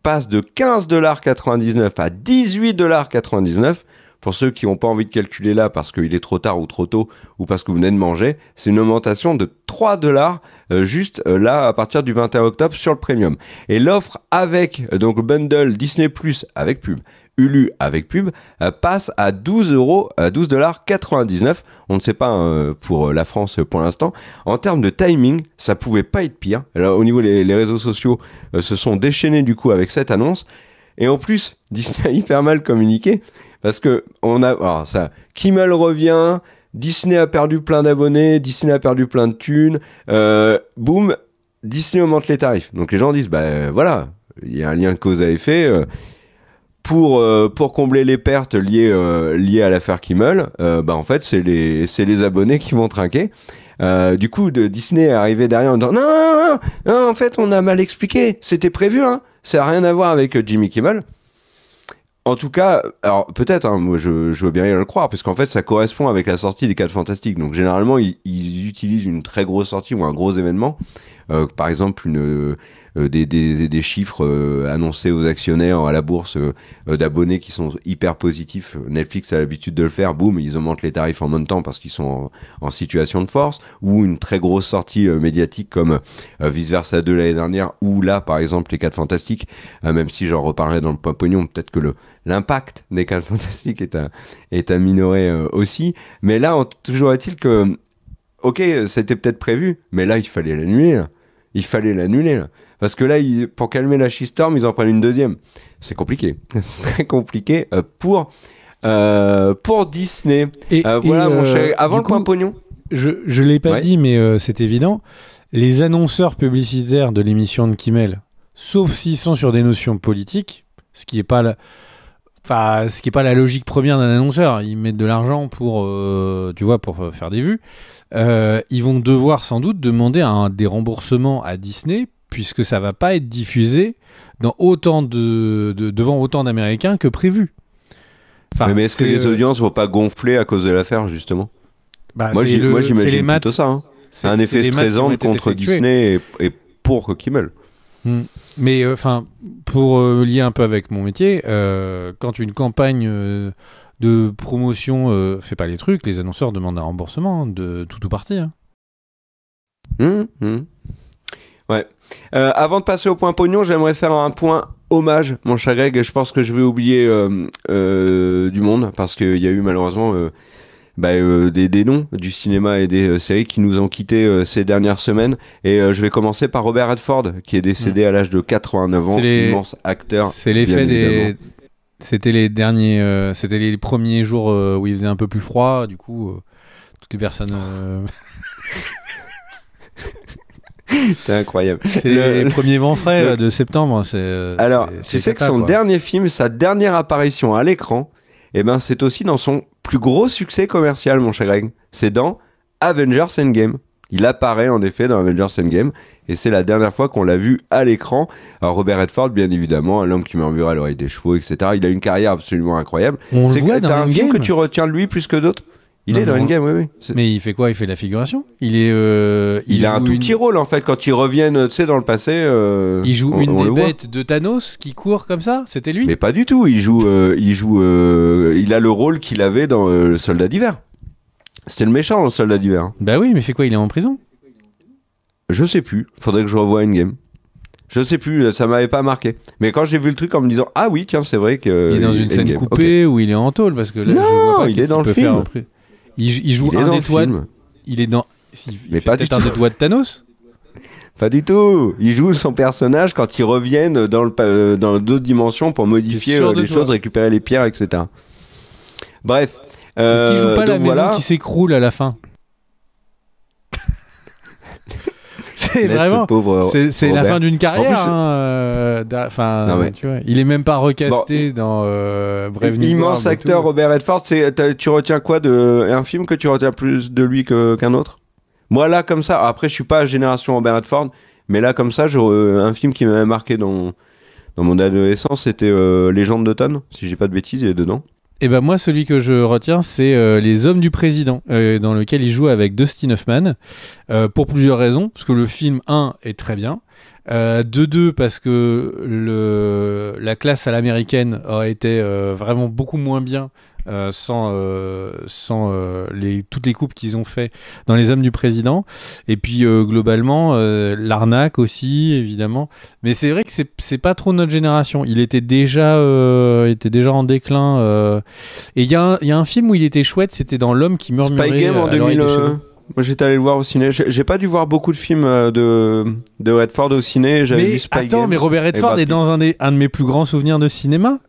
Speaker 2: passe de $15,99 à $18,99. Pour ceux qui n'ont pas envie de calculer là parce qu'il est trop tard ou trop tôt ou parce que vous venez de manger, c'est une augmentation de $3 juste là à partir du 21 octobre sur le premium. Et l'offre avec donc le bundle Disney+ avec pub, Hulu avec pub, passe à $12,99. On ne sait pas pour la France pour l'instant. En termes de timing, ça pouvait pas être pire. Alors, au niveau des réseaux sociaux se sont déchaînés du coup avec cette annonce. Et en plus, Disney a hyper mal communiqué parce que Kimmel revient, Disney a perdu plein d'abonnés, Disney a perdu plein de thunes, boum, Disney augmente les tarifs. Donc les gens disent, voilà, il y a un lien de cause à effet. Pour combler les pertes liées à l'affaire Kimmel, en fait, c'est les abonnés qui vont trinquer. Du coup, Disney est arrivé derrière en disant non, en fait, on a mal expliqué, c'était prévu, hein, ça n'a rien à voir avec Jimmy Kimmel. En tout cas, alors peut-être, hein, moi je veux bien le croire, parce qu'en fait ça correspond avec la sortie des 4 Fantastiques. Donc généralement ils utilisent une très grosse sortie ou un gros événement, par exemple des chiffres annoncés aux actionnaires à la bourse d'abonnés qui sont hyper positifs. Netflix a l'habitude de le faire, boum, ils augmentent les tarifs en même temps parce qu'ils sont en situation de force, ou une très grosse sortie médiatique comme Vice Versa 2 l'année dernière, ou là par exemple les 4 Fantastiques, même si j'en reparlerai dans le point pognon, peut-être que l'impact des 4 Fantastiques est à minorer aussi, mais là toujours est-il que ok, c'était peut-être prévu, mais là il fallait l'annuler. Parce que là, pour calmer la shitstorm, ils en prennent une deuxième. C'est compliqué. C'est très compliqué pour Disney. Voilà, mon cher. Avant le point pognon.
Speaker 1: Je l'ai pas dit, mais c'est évident. Les annonceurs publicitaires de l'émission de Kimmel, sauf s'ils sont sur des notions politiques, ce qui est pas la logique première d'un annonceur. Ils mettent de l'argent pour faire des vues. Ils vont devoir sans doute demander des remboursements à Disney, puisque ça va pas être diffusé devant autant d'Américains que prévu.
Speaker 2: Mais est-ce que les audiences vont pas gonfler à cause de l'affaire, justement? Moi j'imagine plutôt ça. Hein. C'est un effet stressant contre Disney et pour Kimmel.
Speaker 1: Mais pour lier un peu avec mon métier, quand une campagne de promotion fait pas les trucs, les annonceurs demandent un remboursement de tout ou partie. Hein.
Speaker 2: Ouais. Avant de passer au point pognon, j'aimerais faire un point hommage, mon cher Greg, et je pense que je vais oublier du monde, parce qu'il y a eu malheureusement des noms du cinéma et des séries qui nous ont quittés ces dernières semaines, et je vais commencer par Robert Redford, qui est décédé à l'âge de 89 ans, immense acteur.
Speaker 1: C'est l'effet C'était les premiers jours où il faisait un peu plus froid, du coup, toutes les personnes...
Speaker 2: C'est incroyable.
Speaker 1: C'est les premiers vents frais de septembre.
Speaker 2: Alors, tu sais que son dernier film, sa dernière apparition à l'écran, c'est aussi dans son plus gros succès commercial, mon cher Greg. C'est dans Avengers Endgame. Il apparaît en effet dans Avengers Endgame, et c'est la dernière fois qu'on l'a vu à l'écran. Alors Robert Redford, bien évidemment, l'homme qui murmure à l'oreille des chevaux, etc. Il a une carrière absolument incroyable. T'as un film que tu retiens de lui plus que d'autres? Il est dans Endgame, oui.
Speaker 1: Mais il fait quoi? Il fait de la figuration? Il
Speaker 2: a un tout petit rôle, en fait, quand ils reviennent, tu sais, dans le passé.
Speaker 1: Il joue une des bêtes de Thanos qui court comme ça? C'était lui?
Speaker 2: Mais pas du tout. Il a le rôle qu'il avait dans le Soldat d'hiver. C'était le méchant, le Soldat d'hiver.
Speaker 1: Bah oui, mais fait quoi? Il est en prison?
Speaker 2: Je sais plus. Faudrait que je revoie Endgame. Je sais plus, ça m'avait pas marqué. Mais quand j'ai vu le truc en me disant ah oui, tiens, c'est vrai que.
Speaker 1: Il est dans une scène coupée où il est en tôle, parce que là, je vois pas
Speaker 2: il est dans le film.
Speaker 1: Il joue un des doigts. Il est dans.
Speaker 2: Mais pas du tout.
Speaker 1: Un des doigts de Thanos?
Speaker 2: Pas du tout. Il joue son personnage quand ils reviennent dans d'autres dimensions pour modifier les choses, récupérer les pierres, etc. Bref.
Speaker 1: Est-ce qu'il joue pas la maison qui s'écroule à la fin? C'est vraiment. C'est la fin d'une carrière. Tu vois, il est même pas recasté dans Brave New World.
Speaker 2: Immense acteur Robert Redford. Tu retiens quoi un film que tu retiens plus de lui qu'un autre? Moi là comme ça. Après je suis pas génération Robert Redford, mais là comme ça, un film qui m'avait marqué dans mon adolescence, c'était Légende d'automne. Si je dis pas de bêtises, il est dedans.
Speaker 1: Et ben moi, celui que je retiens, c'est Les Hommes du Président, dans lequel il joue avec Dustin Hoffman, pour plusieurs raisons. Parce que le film, 1, est très bien. 2, parce que la classe à l'américaine aurait été vraiment beaucoup moins bien sans toutes les coupes qu'ils ont fait dans Les Hommes du Président. Et puis globalement, l'arnaque aussi, évidemment. Mais c'est vrai que c'est pas trop notre génération. Il était déjà en déclin. Et il y a un film où il était chouette, c'était dans L'Homme qui murmurait
Speaker 2: Spy Game en
Speaker 1: à l'oreille des chevaux.
Speaker 2: Moi j'étais allé le voir au ciné. J'ai pas dû voir beaucoup de films de Redford au ciné. J'avais vu Spy Game.
Speaker 1: Mais Robert Redford est dans un de mes plus grands souvenirs de cinéma.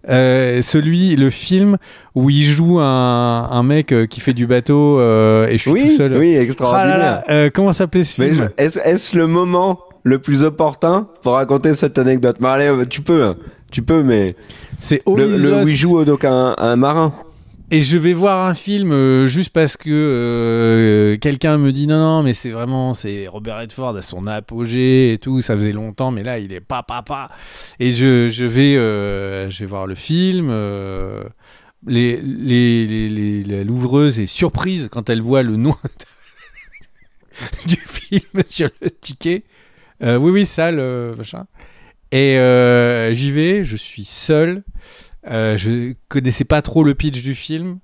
Speaker 1: Le film où il joue un mec qui fait du bateau et je suis tout seul.
Speaker 2: Oui, extraordinaire.
Speaker 1: Comment s'appelait ce film?
Speaker 2: Est-ce le moment le plus opportun pour raconter cette anecdote? Mais allez, tu peux, mais
Speaker 1: c'est
Speaker 2: où il joue donc un marin.
Speaker 1: Et je vais voir un film juste parce que quelqu'un me dit non, mais c'est Robert Redford à son apogée et tout, ça faisait longtemps, mais là il est pas. Et je vais voir le film. L'ouvreuse est surprise quand elle voit le nom du film sur le ticket. Oui, ça, le machin. Et j'y vais, je suis seul. Je connaissais pas trop le pitch du film.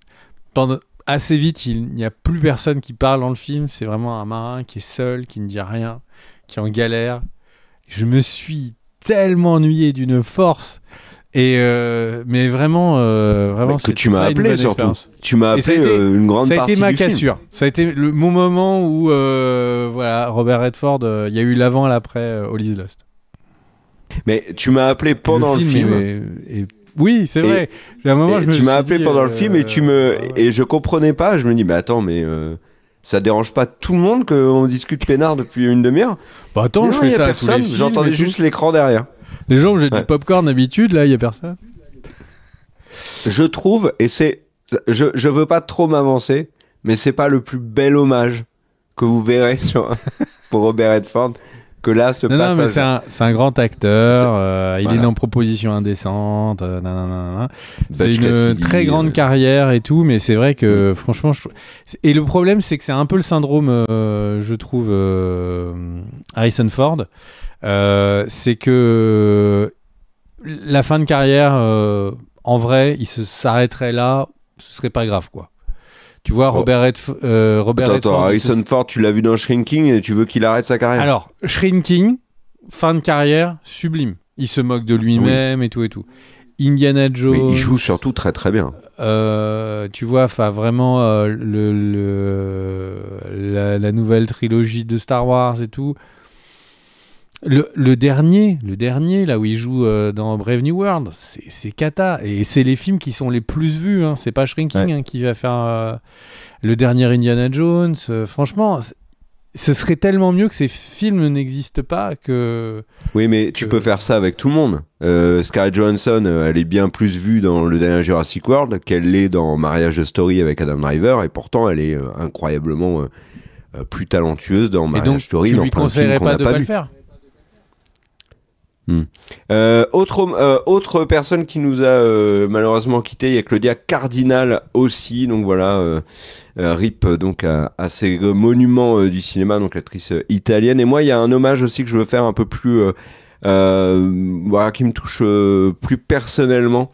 Speaker 1: Assez vite, il n'y a plus personne qui parle dans le film. C'est vraiment un marin qui est seul, qui ne dit rien, qui est en galère. Je me suis tellement ennuyé d'une force. Mais vraiment,
Speaker 2: que tu m'as appelé surtout. Tu m'as appelé une grande partie du film.
Speaker 1: Ça a été ma cassure. Ça a été mon moment où Robert Redford, il y a eu l'avant et l'après All Is Lost.
Speaker 2: Mais tu m'as appelé pendant le film.
Speaker 1: Oui, c'est vrai. À un moment,
Speaker 2: tu m'as appelé pendant le film et je comprenais pas. Je me dis mais attends, mais ça dérange pas tout le monde qu'on discute peinard depuis une demi-heure?
Speaker 1: Bah attends, je fais ça à tous les films.
Speaker 2: J'entendais juste l'écran derrière.
Speaker 1: Les gens, j'ai du popcorn d'habitude, là, il y a personne.
Speaker 2: Je trouve, et je veux pas trop m'avancer, mais c'est pas le plus bel hommage que vous verrez pour Robert Redford. Que là, ce passage.
Speaker 1: Non, mais c'est un grand acteur. Il est dans Proposition indécente. C'est une très grande carrière et tout, mais c'est vrai que franchement, et le problème, c'est que c'est un peu le syndrome, je trouve, Harrison Ford. C'est que la fin de carrière, en vrai, il s'arrêterait là, ce serait pas grave, quoi. Tu vois, Robert Redford...
Speaker 2: Harrison Ford, tu l'as vu dans Shrinking et tu veux qu'il arrête sa carrière?
Speaker 1: Alors, Shrinking, fin de carrière, sublime. Il se moque de lui-même et tout. Indiana Jones...
Speaker 2: Mais il joue surtout très très bien.
Speaker 1: Tu vois, enfin vraiment, la nouvelle trilogie de Star Wars et tout... Le dernier, là où il joue dans Brave New World, c'est cata. Et c'est les films qui sont les plus vus. Hein. C'est pas Shrinking qui va faire le dernier Indiana Jones. Franchement, ce serait tellement mieux que ces films n'existent pas que...
Speaker 2: Oui, mais tu peux faire ça avec tout le monde. Scarlett Johansson, elle est bien plus vue dans le dernier Jurassic World qu'elle l'est dans Marriage Story avec Adam Driver. Et pourtant, elle est incroyablement plus talentueuse dans Marriage Story.
Speaker 1: Et donc, tu lui conseillerais pas de pas le faire?
Speaker 2: Autre personne qui nous a malheureusement quitté, il y a Claudia Cardinal aussi, donc voilà, RIP donc à ces monuments du cinéma, donc l'actrice italienne. Et moi, il y a un hommage aussi que je veux faire un peu plus qui me touche plus personnellement.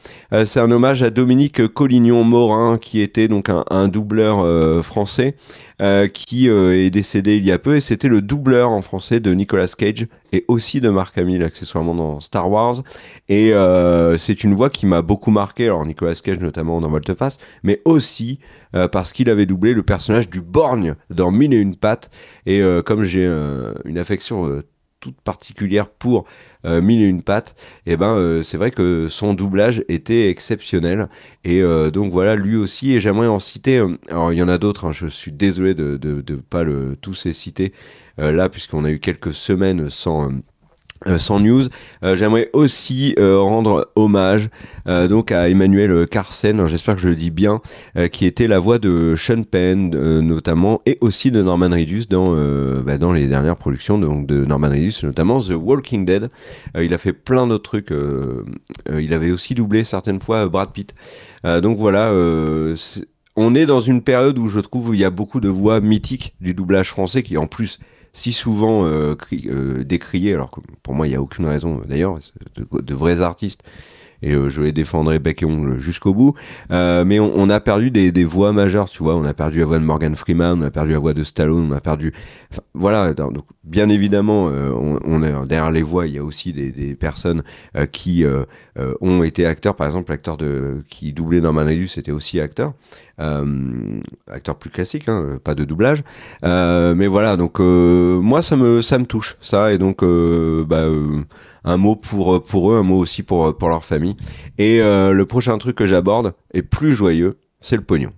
Speaker 2: C'est un hommage à Dominique Collignon-Morin, qui était donc un doubleur français qui est décédé il y a peu, et c'était le doubleur en français de Nicolas Cage et aussi de Mark Hamill accessoirement dans Star Wars. Et c'est une voix qui m'a beaucoup marqué, alors Nicolas Cage notamment dans Volte-Face, mais aussi parce qu'il avait doublé le personnage du Borgne dans Mille et une pattes. Et comme j'ai une affection toute particulière pour Mille et une pattes, et c'est vrai que son doublage était exceptionnel. Et donc voilà, lui aussi, et j'aimerais en citer, alors il y en a d'autres, hein, je suis désolé de pas tous les citer là, puisqu'on a eu quelques semaines sans news. J'aimerais aussi rendre hommage donc à Emmanuel Carsen, j'espère que je le dis bien, qui était la voix de Sean Penn notamment, et aussi de Norman Reedus dans les dernières productions donc de Norman Reedus, notamment The Walking Dead. Il a fait plein d'autres trucs. Il avait aussi doublé certaines fois Brad Pitt. Donc voilà, on est dans une période où je trouve il y a beaucoup de voix mythiques du doublage français qui en plus si souvent décriés, alors que pour moi il n'y a aucune raison d'ailleurs, de vrais artistes, et je les défendrai bec et ongle jusqu'au bout, mais on a perdu des voix majeures, tu vois. On a perdu la voix de Morgan Freeman, on a perdu la voix de Stallone, on a perdu... Enfin, voilà, donc bien évidemment, on est derrière les voix, il y a aussi des personnes qui ont été acteurs. Par exemple, l'acteur qui doublait Norman Reedus était aussi acteur. Acteur plus classique, hein, pas de doublage, mais voilà, donc moi ça me touche ça, et donc un mot pour eux, un mot aussi pour leur famille. Et le prochain truc que j'aborde est plus joyeux, c'est le pognon,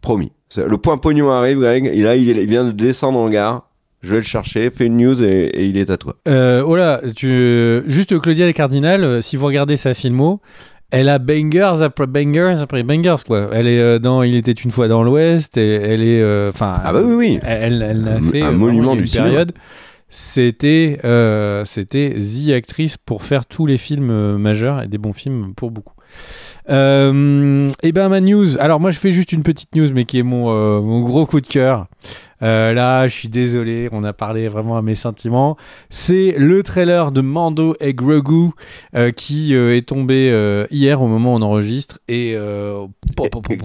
Speaker 2: promis. Le point pognon arrive, Greg, et là il vient de descendre en gare. Je vais le chercher, fais une news et il est à toi.
Speaker 1: Juste Claudia Cardinal, si vous regardez sa filmo, Elle a bangers après bangers, quoi. Elle est dans Il était une fois dans l'Ouest, et elle est... Enfin,
Speaker 2: Ah bah oui.
Speaker 1: Elle a fait
Speaker 2: un monument
Speaker 1: une
Speaker 2: du cinéma.
Speaker 1: période. C'était The actrice pour faire tous les films majeurs et des bons films pour beaucoup. Et ben ma news, alors moi je fais juste une petite news mais qui est mon gros coup de cœur. Là je suis désolé, on a parlé vraiment à mes sentiments. C'est le trailer de Mando et Grogu qui est tombé hier au moment où on enregistre et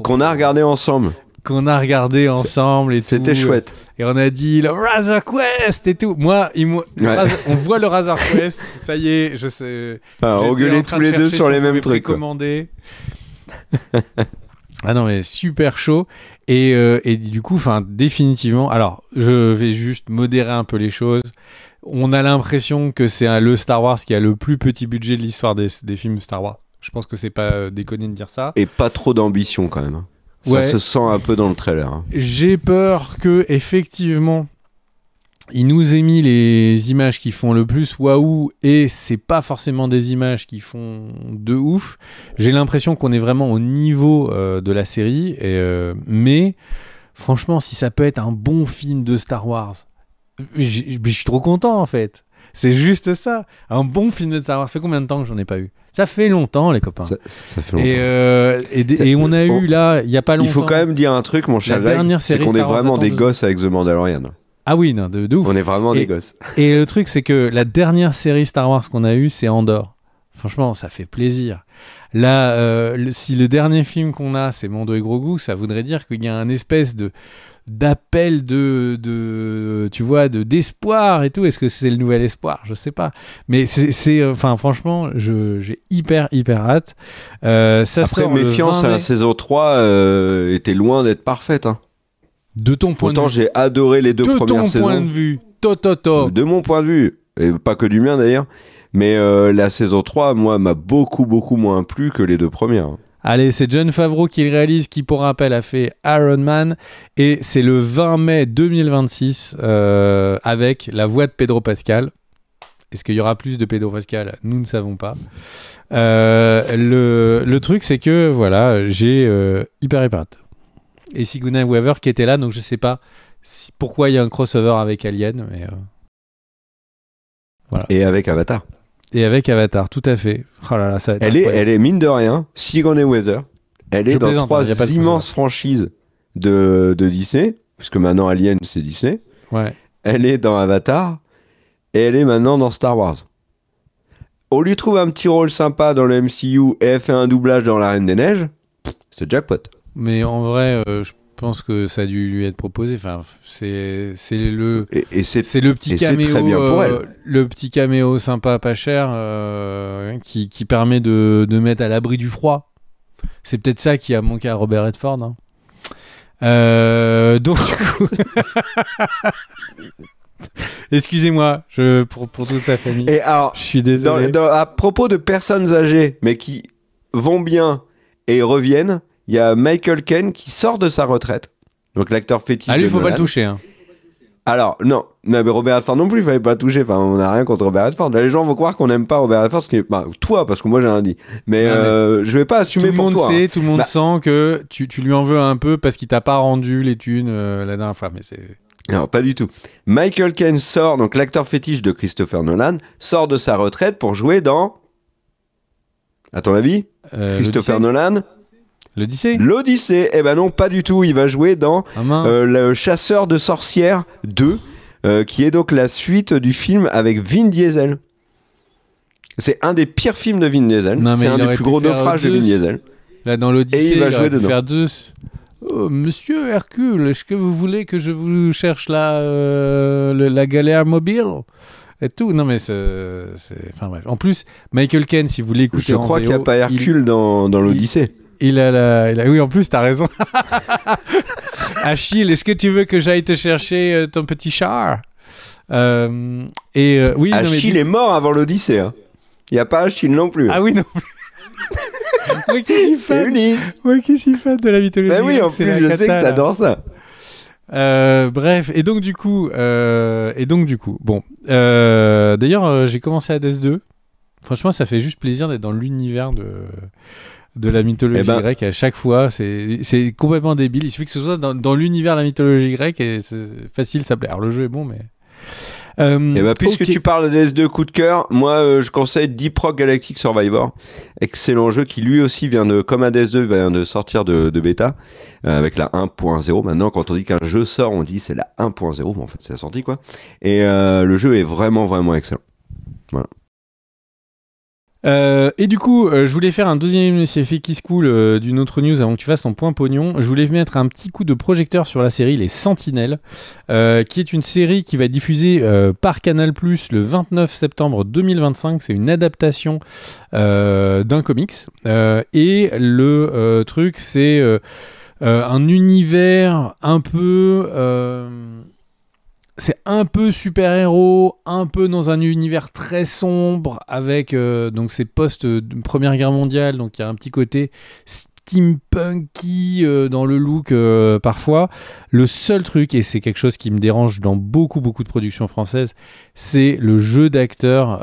Speaker 2: qu'on a regardé ensemble.
Speaker 1: Qu'on a regardé ensemble et tout.
Speaker 2: C'était chouette.
Speaker 1: Et on a dit le Razor Quest et tout. Moi, on voit le Razor Quest. Ça y est, je sais.
Speaker 2: Engueuler tous les deux sur les mêmes trucs.
Speaker 1: Ah non, mais super chaud. Et du coup, définitivement. Alors, je vais juste modérer un peu les choses. On a l'impression que c'est le Star Wars qui a le plus petit budget de l'histoire des films Star Wars. Je pense que c'est pas déconné de dire ça.
Speaker 2: Et pas trop d'ambition quand même. Ça se sent un peu dans le trailer.
Speaker 1: J'ai peur que effectivement il nous ait mis les images qui font le plus waouh et c'est pas forcément des images qui font de ouf. J'ai l'impression qu'on est vraiment au niveau de la série mais franchement si ça peut être un bon film de Star Wars, je suis trop content en fait. C'est juste ça, un bon film de Star Wars. Ça fait combien de temps que j'en ai pas eu? Ça fait longtemps, les copains.
Speaker 2: Ça fait longtemps.
Speaker 1: Et on a eu là, il y a pas longtemps.
Speaker 2: Il faut quand même dire un truc, mon cher Greg, c'est qu'on est vraiment des gosses avec The Mandalorian.
Speaker 1: Ah oui, non, de ouf.
Speaker 2: On est vraiment des gosses.
Speaker 1: Et le truc, c'est que la dernière série Star Wars qu'on a eue, c'est Andor. Franchement, ça fait plaisir. Là, si le dernier film qu'on a, c'est Mando et Grogu, ça voudrait dire qu'il y a un espèce d'appel tu vois, d'espoir et tout. Est-ce que c'est le nouvel espoir? Je sais pas. Mais franchement, j'ai hyper hâte. Ça
Speaker 2: Après,
Speaker 1: sort
Speaker 2: méfiance, la saison 3 était loin d'être parfaite. Hein.
Speaker 1: De ton point
Speaker 2: Pourtant,
Speaker 1: de vue.
Speaker 2: j'ai adoré les deux premières saisons.
Speaker 1: De ton point de vue.
Speaker 2: De mon point de vue. Et pas que du mien d'ailleurs. Mais la saison 3, moi, m'a beaucoup moins plu que les deux premières.
Speaker 1: Allez, c'est Jon Favreau qui le réalise, qui pour rappel a fait Iron Man, et c'est le 20 mai 2026 avec la voix de Pedro Pascal. Est-ce qu'il y aura plus de Pedro Pascal? Nous ne savons pas. Le truc, c'est que voilà, j'ai hyper hâte. Et Sigourney Weaver qui était là, donc je sais pas pourquoi il y a un crossover avec Alien, mais voilà.
Speaker 2: Et avec Avatar.
Speaker 1: Et avec Avatar, tout à fait. Oh là là, ça
Speaker 2: elle est mine de rien, Sigourney Weaver. Elle est dans 3 immenses franchises de Disney, puisque maintenant Alien c'est Disney.
Speaker 1: Ouais.
Speaker 2: Elle est dans Avatar et elle est maintenant dans Star Wars. On lui trouve un petit rôle sympa dans le MCU et elle fait un doublage dans La Reine des Neiges. C'est jackpot.
Speaker 1: Mais en vrai, je pense que ça a dû lui être proposé. Enfin, c'est le petit caméo,
Speaker 2: très bien pour elle.
Speaker 1: Le petit caméo sympa, pas cher, qui permet de mettre à l'abri du froid. C'est peut-être ça qui a manqué à Robert Redford. Hein. Donc du coup, excusez-moi, pour toute sa famille.
Speaker 2: Et alors,
Speaker 1: je suis désolé.
Speaker 2: À propos de personnes âgées, mais qui vont bien et reviennent. Il y a Michael Caine qui sort de sa retraite. Donc l'acteur fétiche.
Speaker 1: Ah lui, il faut
Speaker 2: Nolan.
Speaker 1: pas le toucher. Hein.
Speaker 2: Alors, non, mais Robert Redford non plus, il fallait pas le toucher. Enfin, on n'a rien contre Robert Redford. Là, les gens vont croire qu'on n'aime pas Robert Redford. Toi, parce que moi j'ai rien dit. Mais je vais pas assumer pour toi.
Speaker 1: Tout le monde sent que tu lui en veux un peu parce qu'il t'a pas rendu les thunes la dernière fois. Mais c'est...
Speaker 2: Non, pas du tout. Michael Caine sort, donc l'acteur fétiche de Christopher Nolan, sort de sa retraite pour jouer dans... À ton avis Christopher Nolan L'Odyssée. Eh ben non, pas du tout. Il va jouer dans Le Chasseur de sorcières 2, qui est donc la suite du film avec Vin Diesel. C'est un des pires films de Vin Diesel. C'est un des plus gros naufrages de Vin Diesel.
Speaker 1: Là, dans l'Odyssée,
Speaker 2: il va jouer dedans.
Speaker 1: Faire deux... Oh, monsieur Hercule, est-ce que vous voulez que je vous cherche la galère mobile et tout? Non mais enfin bref. En plus, Michael Caine, si vous l'écoutez
Speaker 2: je crois qu'il n'y a pas Hercule dans l'Odyssée.
Speaker 1: Il a oui, en plus, t'as raison. Achille, est-ce que tu veux que j'aille te chercher ton petit char? Oui,
Speaker 2: Achille est mort avant l'Odyssée. Hein. Il n'y a pas Achille non plus.
Speaker 1: Ah oui, non plus. Moi qui suis fan de la mythologie.
Speaker 2: Ben oui, en plus, je sais que t'adores ça.
Speaker 1: Bref, et donc du coup, bon, d'ailleurs, j'ai commencé Hades 2. Franchement, ça fait juste plaisir d'être dans l'univers de la mythologie grecque à chaque fois. C'est complètement débile. Il suffit que ce soit dans l'univers de la mythologie grecque et c'est facile, ça plaît. Alors le jeu est bon, mais...
Speaker 2: puisque tu parles de DS2 coup de cœur, moi je conseille Deep Rock Galactic Survivor, excellent jeu qui lui aussi comme un DS2 vient de sortir de bêta avec la 1.0. Maintenant quand on dit qu'un jeu sort, on dit c'est la 1.0, mais en fait c'est la sortie quoi. Et le jeu est vraiment vraiment excellent. Voilà.
Speaker 1: Et du coup, je voulais faire un deuxième effet qui se coule d'une autre news avant que tu fasses ton point pognon. Je voulais mettre un petit coup de projecteur sur la série Les Sentinelles, qui est une série qui va être diffusée par Canal+ le 29 septembre 2025. C'est une adaptation d'un comics. Et le truc, c'est un univers un peu... c'est un peu super-héros, un peu dans un univers très sombre, avec donc ces postes de Première Guerre mondiale, donc il y a un petit côté steampunky dans le look parfois. Le seul truc, et c'est quelque chose qui me dérange dans beaucoup de productions françaises, c'est le jeu d'acteur.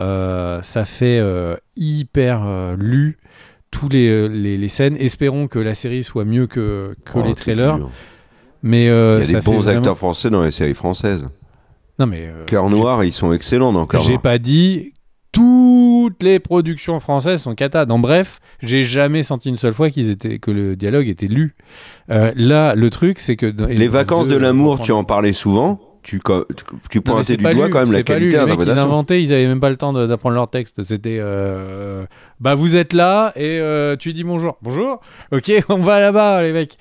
Speaker 1: Ça fait hyper lu tous les scènes. Espérons que la série soit mieux que les trailers. Mais
Speaker 2: il y a des bons acteurs français dans les séries françaises.
Speaker 1: Non mais
Speaker 2: Cœur Noir, ils sont excellents dans Cœur Noir.
Speaker 1: J'ai pas dit toutes les productions françaises sont cata. Non, bref, j'ai jamais senti une seule fois que le dialogue était lu. Là, le truc, c'est que
Speaker 2: les vacances de l'amour, tu en parlais souvent. Tu pointais du doigt quand même la qualité
Speaker 1: de l'interprétation. Les mecs, ils inventaient, ils avaient même pas le temps d'apprendre leur texte. C'était vous êtes là et tu dis bonjour. Bonjour. Ok, on va là-bas, les mecs.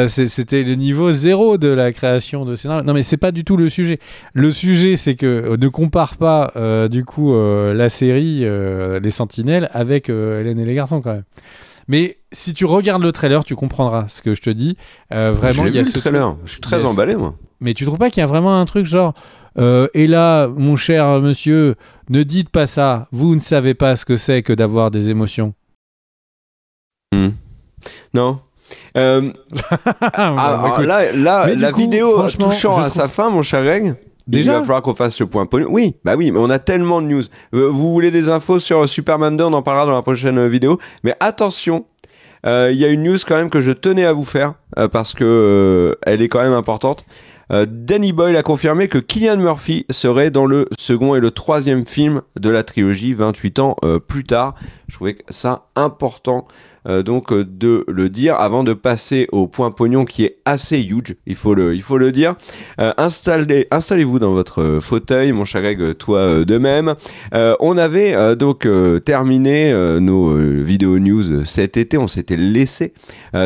Speaker 1: C'était le niveau 0 de la création de scénario. Non, mais c'est pas du tout le sujet. Le sujet, c'est que ne compare pas la série Les Sentinelles avec Hélène et les garçons quand même. Mais si tu regardes le trailer, tu comprendras ce que je te dis. Vraiment, il y a ce
Speaker 2: trailer. Je suis très emballé, moi.
Speaker 1: Mais tu trouves pas qu'il y a vraiment un truc genre et là, mon cher monsieur, ne dites pas ça. Vous ne savez pas ce que c'est que d'avoir des émotions.
Speaker 2: Non. La vidéo touchant à sa fin, mon cher Greg. Déjà, il va falloir qu'on fasse le point pognon. Oui, mais on a tellement de news. Vous voulez des infos sur Superman 2, on en parlera dans la prochaine vidéo. Mais attention, il y a une news quand même que je tenais à vous faire parce que elle est quand même importante. Danny Boyle a confirmé que Cillian Murphy serait dans le second et le troisième film de la trilogie 28 ans plus tard. Je trouvais ça important donc de le dire avant de passer au point pognon qui est assez huge, il faut le dire. Installez-vous dans votre fauteuil, mon cher Greg, toi de même. On avait donc terminé nos vidéos news cet été, on s'était laissé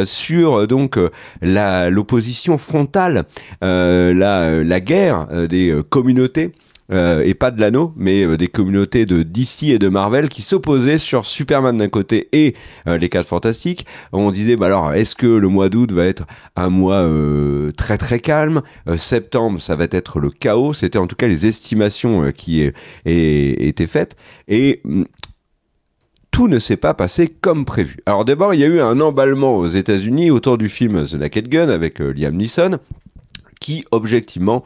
Speaker 2: sur donc l'opposition frontale, la guerre des communautés. Et pas de l'anneau, mais des communautés de DC et de Marvel qui s'opposaient sur Superman d'un côté et les 4 Fantastiques. On disait, alors, est-ce que le mois d'août va être un mois très très calme ? Septembre, ça va être le chaos. C'était en tout cas les estimations qui étaient faites. Et tout ne s'est pas passé comme prévu. Alors d'abord, il y a eu un emballement aux États-Unis autour du film The Naked Gun avec Liam Neeson, qui objectivement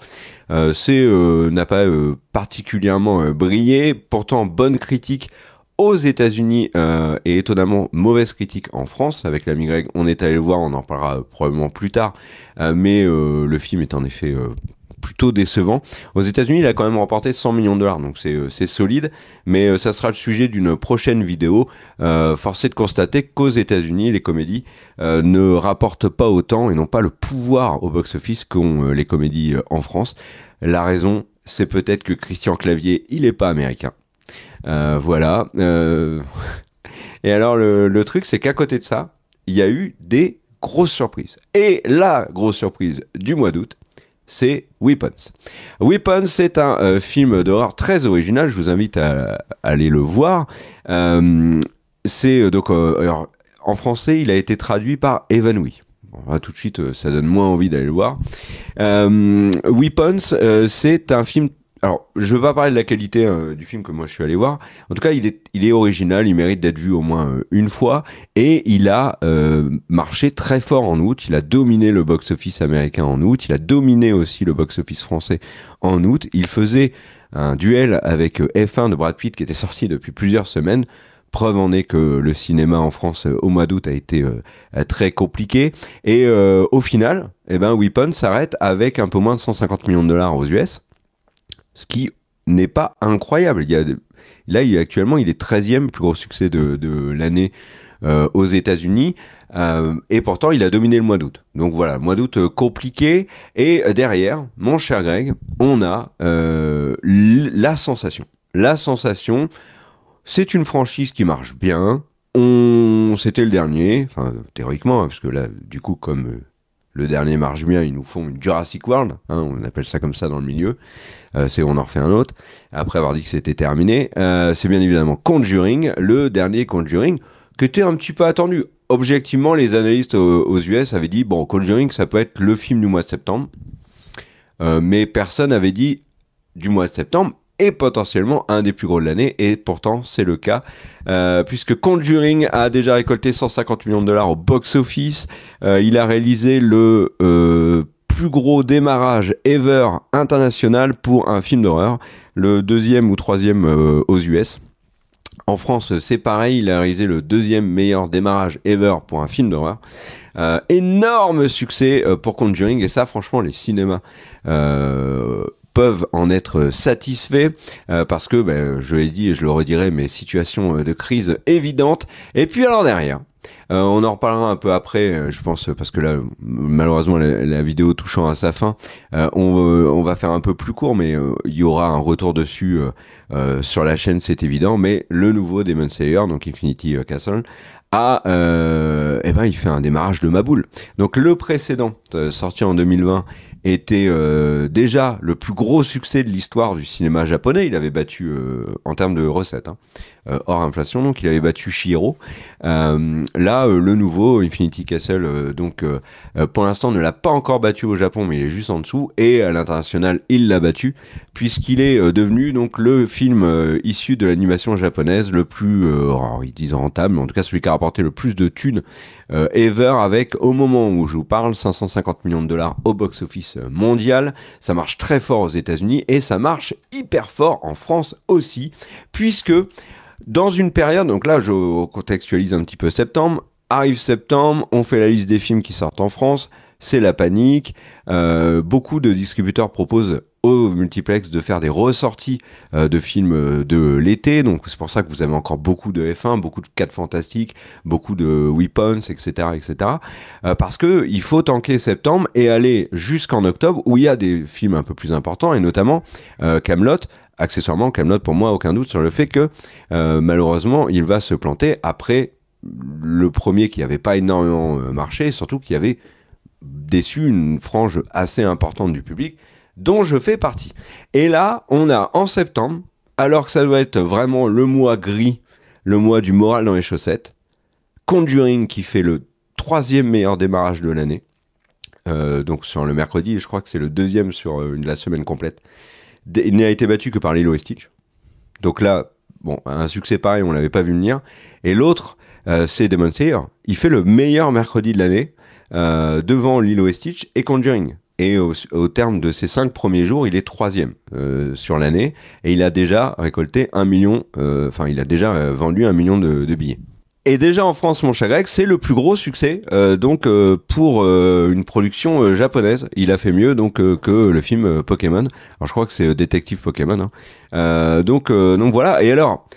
Speaker 2: n'a pas particulièrement brillé, pourtant bonne critique aux États-Unis et étonnamment mauvaise critique en France. Avec l'ami Greg, on est allé le voir, on en parlera probablement plus tard, mais le film est en effet plutôt décevant. Aux États-Unis, il a quand même remporté $100 millions, donc c'est solide, mais ça sera le sujet d'une prochaine vidéo. Force est de constater qu'aux États-Unis, les comédies ne rapportent pas autant et n'ont pas le pouvoir au box-office qu'ont les comédies en France. La raison, c'est peut-être que Christian Clavier, il est pas américain. Voilà. Et alors, le truc, c'est qu'à côté de ça, il y a eu des grosses surprises. Et la grosse surprise du mois d'août, c'est Weapons. Weapons, c'est un film d'horreur très original. Je vous invite à aller le voir. C'est donc alors, en français, il a été traduit par Evanouie. Bon, là, tout de suite, ça donne moins envie d'aller le voir. Weapons, c'est un film. Alors, je ne veux pas parler de la qualité du film que moi je suis allé voir. En tout cas, il est original, il mérite d'être vu au moins une fois. Et il a marché très fort en août. Il a dominé le box-office américain en août. Il a dominé aussi le box-office français en août. Il faisait un duel avec F1 de Brad Pitt qui était sorti depuis plusieurs semaines. Preuve en est que le cinéma en France au mois d'août a été très compliqué. Et au final, Weapon s'arrête avec un peu moins de 150 millions de dollars aux US, ce qui n'est pas incroyable. Actuellement, il est 13e plus gros succès de l'année aux États-Unis. Et pourtant, il a dominé le mois d'août. Donc voilà, mois d'août compliqué. Et derrière, mon cher Greg, on a la sensation. La sensation... C'est une franchise qui marche bien. C'était le dernier, enfin théoriquement, hein, parce que là, du coup, comme le dernier marche bien, ils nous font une Jurassic World, hein, on appelle ça comme ça dans le milieu. On en refait un autre. Après avoir dit que c'était terminé, c'est bien évidemment Conjuring, le dernier Conjuring, qui était un petit peu attendu. Objectivement, les analystes aux US avaient dit, bon, Conjuring, ça peut être le film du mois de septembre, mais personne n'avait dit du mois de septembre. Et potentiellement un des plus gros de l'année, et pourtant c'est le cas, puisque Conjuring a déjà récolté 150 millions de dollars au box-office, il a réalisé le plus gros démarrage ever international pour un film d'horreur, le 2e ou 3e aux US. En France, c'est pareil, il a réalisé le 2e meilleur démarrage ever pour un film d'horreur. Énorme succès pour Conjuring, et ça franchement les cinémas peuvent en être satisfaits parce que, je l'ai dit et je le redirai, mais situation de crise évidente. Et puis alors derrière, on en reparlera un peu après, je pense, parce que là, malheureusement, la vidéo touchant à sa fin, on va faire un peu plus court, mais il y aura un retour dessus sur la chaîne, c'est évident. Mais le nouveau Demon Slayer, donc Infinity Castle, il fait un démarrage de ma boule. Donc le précédent, sorti en 2020, était déjà le plus gros succès de l'histoire du cinéma japonais. Il avait battu, en termes de recettes, hors inflation, donc il avait battu Chihiro. Le nouveau Infinity Castle, pour l'instant ne l'a pas encore battu au Japon, mais il est juste en dessous, et à l'international il l'a battu, puisqu'il est devenu donc le film issu de l'animation japonaise le plus, ils disent rentable, mais en tout cas celui qui a rapporté le plus de thunes ever, avec, au moment où je vous parle, 550 millions de dollars au box-office mondial. Ça marche très fort aux États-Unis et ça marche hyper fort en France aussi, puisque dans une période, donc là je contextualise un petit peu septembre, arrive septembre, on fait la liste des films qui sortent en France, c'est la panique, beaucoup de distributeurs proposent au multiplex de faire des ressorties de films de l'été, donc c'est pour ça que vous avez encore beaucoup de F1, beaucoup de 4 Fantastiques, beaucoup de Weapons, etc. Parce que il faut tanker septembre et aller jusqu'en octobre où il y a des films un peu plus importants, et notamment Kaamelott. Accessoirement, Kaamelott, pour moi, aucun doute sur le fait que malheureusement il va se planter après le premier qui n'avait pas énormément marché, et surtout qui avait déçu une frange assez importante du public, dont je fais partie. Et là, on a en septembre, alors que ça doit être vraiment le mois gris, le mois du moral dans les chaussettes, Conjuring qui fait le 3e meilleur démarrage de l'année, donc sur le mercredi, et je crois que c'est le 2e sur la semaine complète. Il n'a été battu que par Lilo et Stitch. Donc là, bon, un succès pareil, on l'avait pas vu venir. Et l'autre, c'est Demon Slayer. Il fait le meilleur mercredi de l'année, devant Lilo et Stitch et Conjuring. Et au terme de ses 5 premiers jours, il est 3e sur l'année. Et il a déjà récolté 1 million, il a déjà vendu 1 million de billets. Et déjà en France, mon cher Greg, c'est le plus gros succès pour une production japonaise. Il a fait mieux que le film Pokémon. Alors je crois que c'est Détective Pokémon. Donc voilà. Et alors,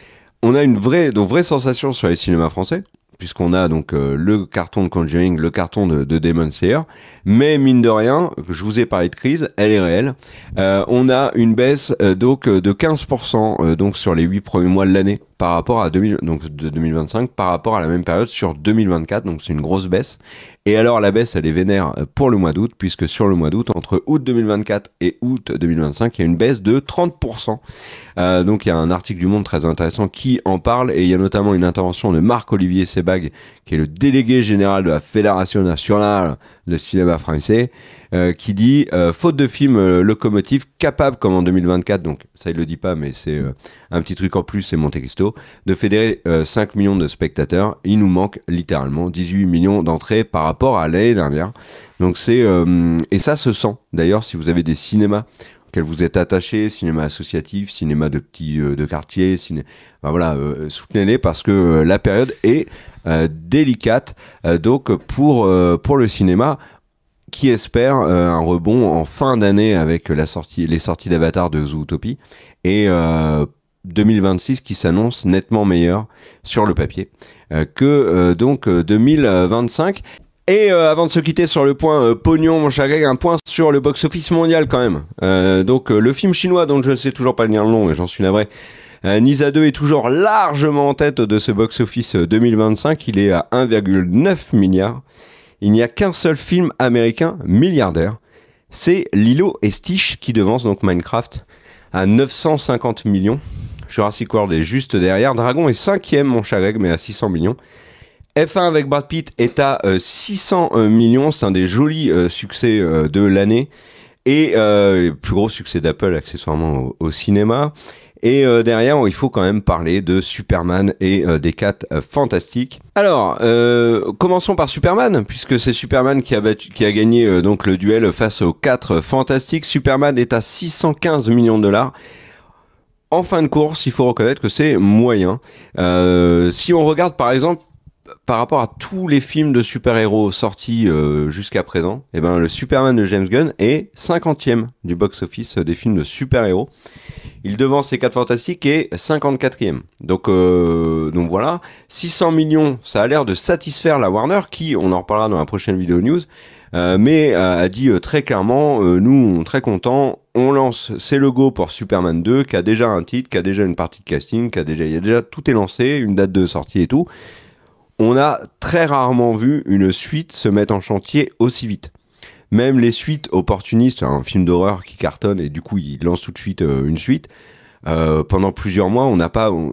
Speaker 2: on a une vraie sensation sur les cinémas français, puisqu'on a donc le carton de Conjuring, le carton de Demon Slayer, mais mine de rien, je vous ai parlé de crise, elle est réelle. On a une baisse de 15% sur les 8 premiers mois de l'année par rapport à de 2025 par rapport à la même période sur 2024, donc c'est une grosse baisse. Et alors la baisse elle est vénère pour le mois d'août, puisque sur le mois d'août, entre août 2024 et août 2025, il y a une baisse de 30%. Donc il y a un article du Monde très intéressant qui en parle, et il y a notamment une intervention de Marc-Olivier Sebag, qui est le délégué général de la Fédération nationale de cinéma français, qui dit faute de films locomotifs capables comme en 2024, donc ça il le dit pas, mais c'est un petit truc en plus, c'est Monte Cristo, de fédérer 5 millions de spectateurs. Il nous manque littéralement 18 millions d'entrées par rapport à l'année dernière. Donc et ça se sent d'ailleurs si vous avez des cinémas auquel vous êtes attaché, cinéma associatif, cinéma de petits de quartier, enfin, voilà, soutenez-les parce que la période est délicate. Donc pour le cinéma qui espère un rebond en fin d'année avec les sorties d'Avatar de Zootopie et 2026 qui s'annonce nettement meilleur sur le papier que donc 2025. Et avant de se quitter sur le point pognon, mon cher Greg, un point sur le box-office mondial quand même. Donc le film chinois dont je ne sais toujours pas le dire le nom, et j'en suis navré, Nisa 2 est toujours largement en tête de ce box-office 2025. Il est à 1,9 milliard. Il n'y a qu'un seul film américain milliardaire. C'est Lilo et Stitch qui devance donc Minecraft à 950 millions. Jurassic World est juste derrière. Dragon est 5e, mon cher Greg, mais à 600 millions. F1 avec Brad Pitt est à 600 millions. C'est un des jolis succès de l'année. Et plus gros succès d'Apple, accessoirement, au cinéma. Et derrière, il faut quand même parler de Superman et des 4 Fantastiques. Alors, commençons par Superman, puisque c'est Superman qui a gagné donc le duel face aux 4 Fantastiques. Superman est à 615 millions de dollars. En fin de course, il faut reconnaître que c'est moyen. Si on regarde par exemple par rapport à tous les films de super-héros sortis jusqu'à présent, eh ben, le Superman de James Gunn est 50e du box-office des films de super-héros. Il devance les 4 Fantastiques et 54e. Donc voilà, 600 millions, ça a l'air de satisfaire la Warner qui, on en reparlera dans la prochaine vidéo news, mais a dit très clairement, nous, très contents, on lance ses logos pour Superman 2, qui a déjà un titre, qui a déjà une partie de casting, tout est lancé, une date de sortie et tout. On a très rarement vu une suite se mettre en chantier aussi vite. Même les suites opportunistes, un film d'horreur qui cartonne et du coup ils lancent tout de suite une suite. Pendant plusieurs mois,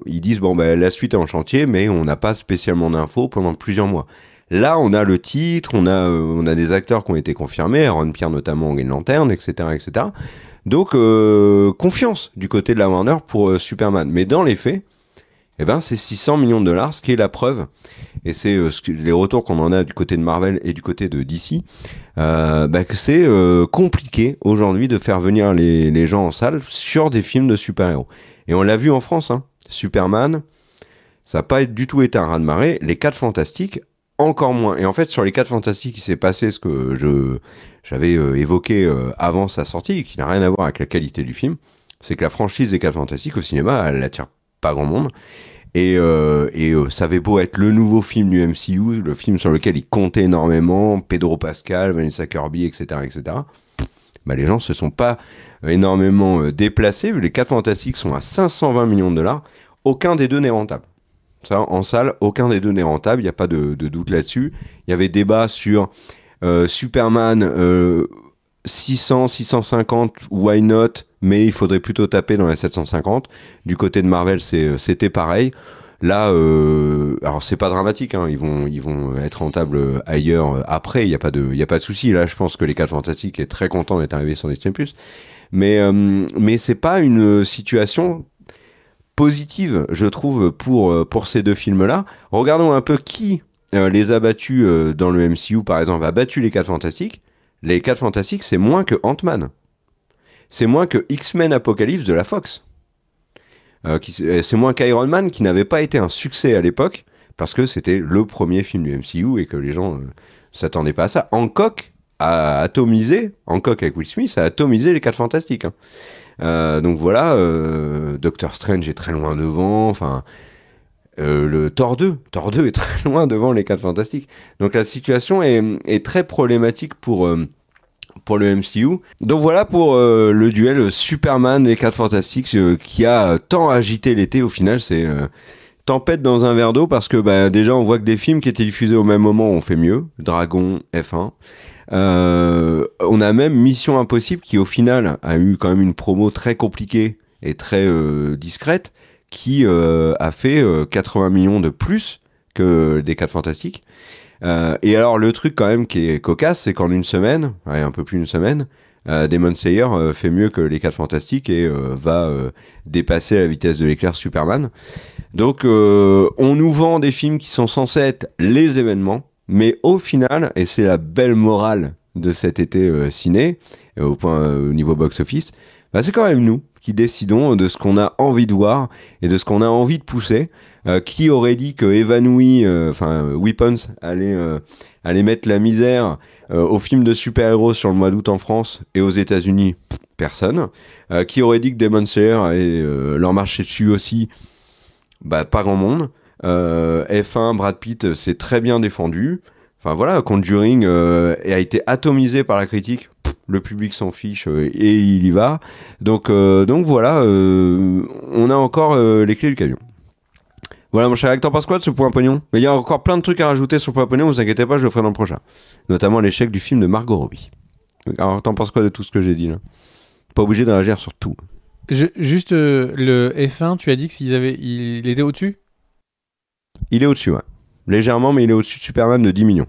Speaker 2: ils disent bon ben la suite est en chantier, mais on n'a pas spécialement d'infos pendant plusieurs mois. Là, on a le titre, on a des acteurs qui ont été confirmés, Aaron Pierre notamment en Green Lantern, etc., etc. Donc confiance du côté de la Warner pour Superman. Mais dans les faits, eh ben c'est 600 millions de dollars, ce qui est la preuve. Et c'est les retours qu'on en a du côté de Marvel et du côté de DC, que c'est compliqué aujourd'hui de faire venir les gens en salle sur des films de super-héros. Et on l'a vu en France, hein. Superman, ça n'a pas du tout été un raz-de-marée. Les 4 Fantastiques, encore moins. Et en fait, sur les 4 Fantastiques, il s'est passé ce que j'avais évoqué avant sa sortie, et qui n'a rien à voir avec la qualité du film. C'est que la franchise des 4 Fantastiques au cinéma, elle n'attire pas grand monde. Et ça avait beau être le nouveau film du MCU, le film sur lequel il comptait énormément, Pedro Pascal, Vanessa Kirby, etc., etc. Bah, les gens se sont pas énormément déplacés. Les 4 Fantastiques sont à 520 millions de dollars. Aucun des deux n'est rentable. Ça, en salle, aucun des deux n'est rentable. Il n'y a pas de doute là-dessus. Il y avait débat sur Superman 600, 650, why not? Mais il faudrait plutôt taper dans les 750. Du côté de Marvel, c'était pareil. Là, alors c'est pas dramatique, hein, ils vont être rentables ailleurs après, il y a pas de souci. Là, je pense que les 4 Fantastiques est très content d'être arrivé sur Disney+. Mais c'est pas une situation positive, je trouve, pour ces deux films-là. Regardons un peu qui les a battus dans le MCU, par exemple, a battu les 4 Fantastiques. Les 4 Fantastiques, c'est moins que Ant-Man. C'est moins que X-Men Apocalypse de la Fox. C'est moins qu'Iron Man, qui n'avait pas été un succès à l'époque, parce que c'était le premier film du MCU et que les gens s'attendaient pas à ça. Hancock a atomisé, Hancock avec Will Smith a atomisé les 4 Fantastiques. Hein. Donc voilà, Doctor Strange est très loin devant, enfin... le Thor 2 est très loin devant les 4 Fantastiques. Donc la situation est très problématique pour le MCU. Donc voilà pour le duel Superman et 4 Fantastiques qui a tant agité l'été. Au final, c'est tempête dans un verre d'eau parce que déjà on voit que des films qui étaient diffusés au même moment ont fait mieux. Dragon, F1. On a même Mission Impossible qui au final a eu quand même une promo très compliquée et très discrète, qui a fait 80 millions de plus que des 4 Fantastiques. Et alors, le truc quand même qui est cocasse, c'est qu'en une semaine, un peu plus d'une semaine, Demon Slayer fait mieux que les 4 Fantastiques et va dépasser à la vitesse de l'éclair Superman. Donc, on nous vend des films qui sont censés être les événements, mais au final, et c'est la belle morale de cet été ciné, au niveau box-office, bah, c'est quand même nous qui décidons de ce qu'on a envie de voir et de ce qu'on a envie de pousser. Qui aurait dit que Évanoui, Weapons allait mettre la misère aux films de super-héros sur le mois d'août en France et aux États-Unis? Personne. Qui aurait dit que Demon Slayer allait leur marcher dessus aussi? Bah, pas grand monde. F1, Brad Pitt s'est très bien défendu. Enfin voilà, Conjuring a été atomisé par la critique. Le public s'en fiche et il y va. Donc voilà, on a encore les clés du camion. Voilà mon cher acteur, t'en penses quoi de ce point pognon? Mais il y a encore plein de trucs à rajouter sur le point pognon, vous inquiétez pas, je le ferai dans le prochain. Notamment l'échec du film de Margot Robbie. Alors t'en penses quoi de tout ce que j'ai dit là? Pas obligé de réagir sur tout.
Speaker 1: Juste le F1, tu as dit il était au-dessus?
Speaker 2: Il est au-dessus, ouais. Légèrement, mais il est au-dessus de Superman de 10 millions.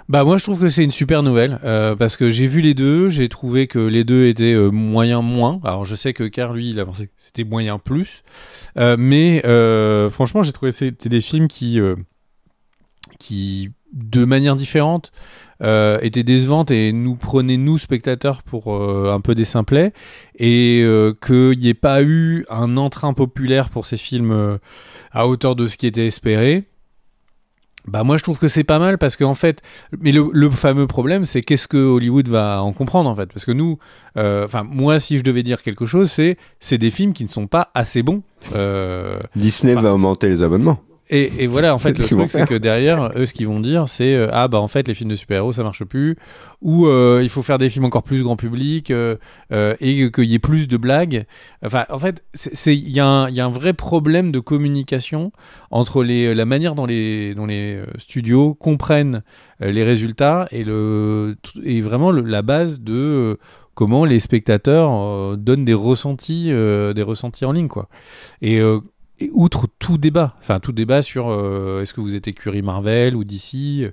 Speaker 1: Bah moi je trouve que c'est une super nouvelle parce que j'ai vu les deux, j'ai trouvé que les deux étaient moyen moins. Alors je sais que Car lui il a pensé que c'était moyen plus, mais franchement j'ai trouvé que c'était des films qui de manière différente étaient décevantes et nous prenaient nous spectateurs pour un peu des simplets et qu'il n'y ait pas eu un entrain populaire pour ces films à hauteur de ce qui était espéré. Bah moi je trouve que c'est pas mal parce qu'en fait, mais le fameux problème c'est qu'est-ce que Hollywood va en comprendre en fait, parce que nous, moi si je devais dire quelque chose, c'est des films qui ne sont pas assez bons.
Speaker 2: Disney va augmenter les abonnements.
Speaker 1: Et voilà, en fait, le truc, c'est que derrière, eux, ce qu'ils vont dire, c'est en fait, les films de super-héros, ça marche plus, ou il faut faire des films encore plus grand public, et qu'il y ait plus de blagues. Enfin, en fait, il y a un vrai problème de communication entre la manière dont les studios comprennent les résultats et vraiment la base de comment les spectateurs donnent des ressentis en ligne, quoi. Et outre tout débat sur est-ce que vous êtes écurie Marvel ou DC, il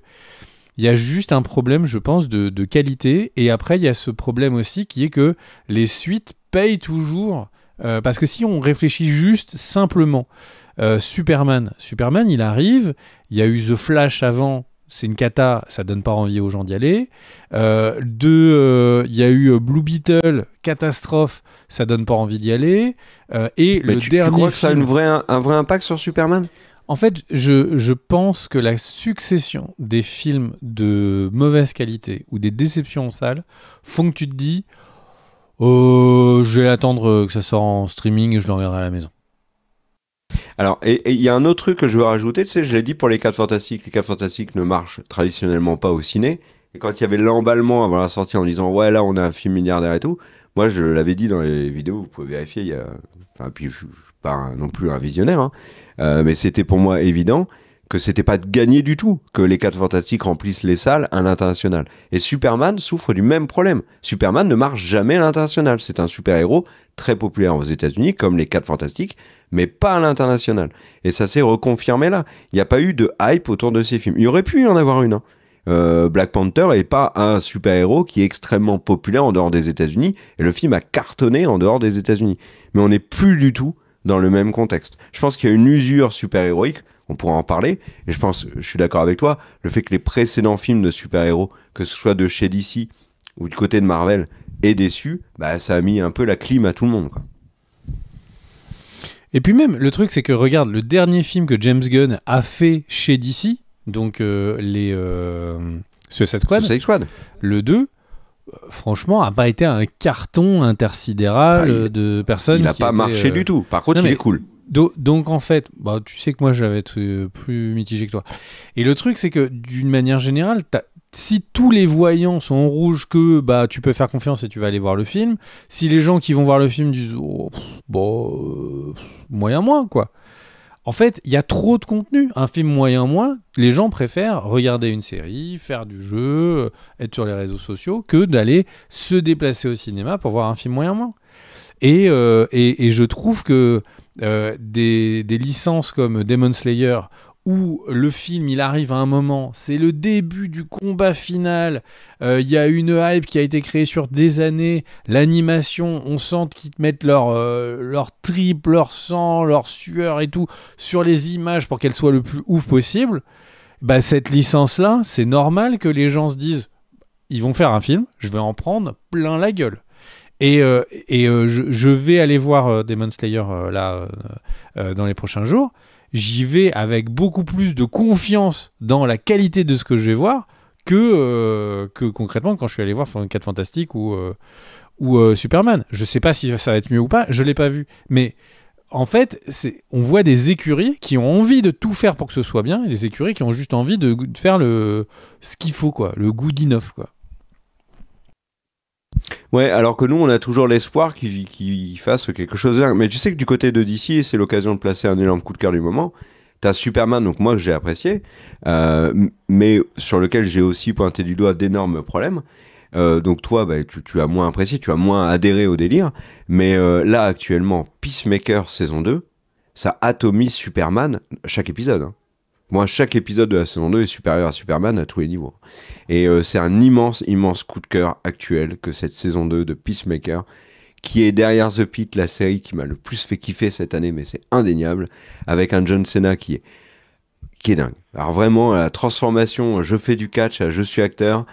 Speaker 1: y a juste un problème, je pense, de qualité. Et après, il y a ce problème aussi qui est que les suites payent toujours. Parce que si on réfléchit juste simplement, Superman, il arrive, il y a eu The Flash avant, c'est une cata, ça donne pas envie aux gens d'y aller. Il y a eu Blue Beetle, catastrophe, ça donne pas envie d'y aller. Et mais
Speaker 2: tu crois que ça a un vrai impact sur Superman?
Speaker 1: En fait, je pense que la succession des films de mauvaise qualité ou des déceptions en salle font que tu te dis je vais attendre que ça sorte en streaming et je le regarderai à la maison.
Speaker 2: Alors, et il y a un autre truc que je veux rajouter, tu sais, je l'ai dit pour les 4 Fantastiques. Les 4 Fantastiques ne marchent traditionnellement pas au ciné. Et quand il y avait l'emballement avant la sortie en disant ouais, là on a un film milliardaire et tout, moi je l'avais dit dans les vidéos, vous pouvez vérifier. Puis je suis pas non plus un visionnaire, hein, mais c'était pour moi évident que c'était pas gagné du tout que les 4 Fantastiques remplissent les salles à l'international. Et Superman souffre du même problème. Superman ne marche jamais à l'international. C'est un super-héros très populaire aux États-Unis, comme les 4 Fantastiques, mais pas à l'international. Et ça s'est reconfirmé là. Il n'y a pas eu de hype autour de ces films. Il y aurait pu y en avoir une. Black Panther n'est pas un super-héros qui est extrêmement populaire en dehors des États-Unis, et le film a cartonné en dehors des États-Unis. Mais on n'est plus du tout dans le même contexte. Je pense qu'il y a une usure super-héroïque. On pourra en parler, et je suis d'accord avec toi, le fait que les précédents films de super-héros, que ce soit de chez DC ou du côté de Marvel, aient déçu, bah ça a mis un peu la clim à tout le monde, quoi.
Speaker 1: Et puis même, le truc c'est que regarde, le dernier film que James Gunn a fait chez DC, donc les Suicide Squad, le 2, franchement, a pas été un carton intersidéral de personnes.
Speaker 2: Il n'a pas marché du tout, par contre il est cool.
Speaker 1: Donc en fait, tu sais que moi j'avais été plus mitigé que toi. Et le truc c'est que d'une manière générale, si tous les voyants sont en rouge, que tu peux faire confiance et tu vas aller voir le film. Si les gens qui vont voir le film disent moyen moins quoi. En fait, il y a trop de contenu. Un film moyen moins, les gens préfèrent regarder une série, faire du jeu, être sur les réseaux sociaux, que d'aller se déplacer au cinéma pour voir un film moyen moins. Et je trouve que des licences comme Demon Slayer, où le film il arrive à un moment, c'est le début du combat final, il y a une hype qui a été créée sur des années, l'animation, on sent qu'ils te mettent leur trip, leur sang, leur sueur et tout sur les images pour qu'elles soient le plus ouf possible. Cette licence là, c'est normal que les gens se disent ils vont faire un film, je vais en prendre plein la gueule. Je vais aller voir Demon Slayer dans les prochains jours. J'y vais avec beaucoup plus de confiance dans la qualité de ce que je vais voir que concrètement quand je suis allé voir 4 Fantastiques ou Superman. Je sais pas si ça va être mieux ou pas, je l'ai pas vu. Mais en fait, on voit des écuries qui ont envie de tout faire pour que ce soit bien, et des écuries qui ont juste envie de faire ce qu'il faut, quoi, le good enough, quoi.
Speaker 2: Ouais, alors que nous, on a toujours l'espoir qu'il fasse quelque chose de dingue. Mais tu sais que du côté de DC, et c'est l'occasion de placer un énorme coup de cœur du moment, t'as Superman, donc moi que j'ai apprécié, mais sur lequel j'ai aussi pointé du doigt d'énormes problèmes. Donc toi, tu as moins apprécié, tu as moins adhéré au délire. Mais là, actuellement, Peacemaker saison 2, ça atomise Superman chaque épisode. Hein. Moi, chaque épisode de la saison 2 est supérieur à Superman à tous les niveaux. Et c'est un immense, immense coup de cœur actuel que cette saison 2 de Peacemaker, qui est derrière The Pitt, la série qui m'a le plus fait kiffer cette année, mais c'est indéniable, avec un John Cena qui est dingue. Alors vraiment, la transformation, je fais du catch à je suis acteur,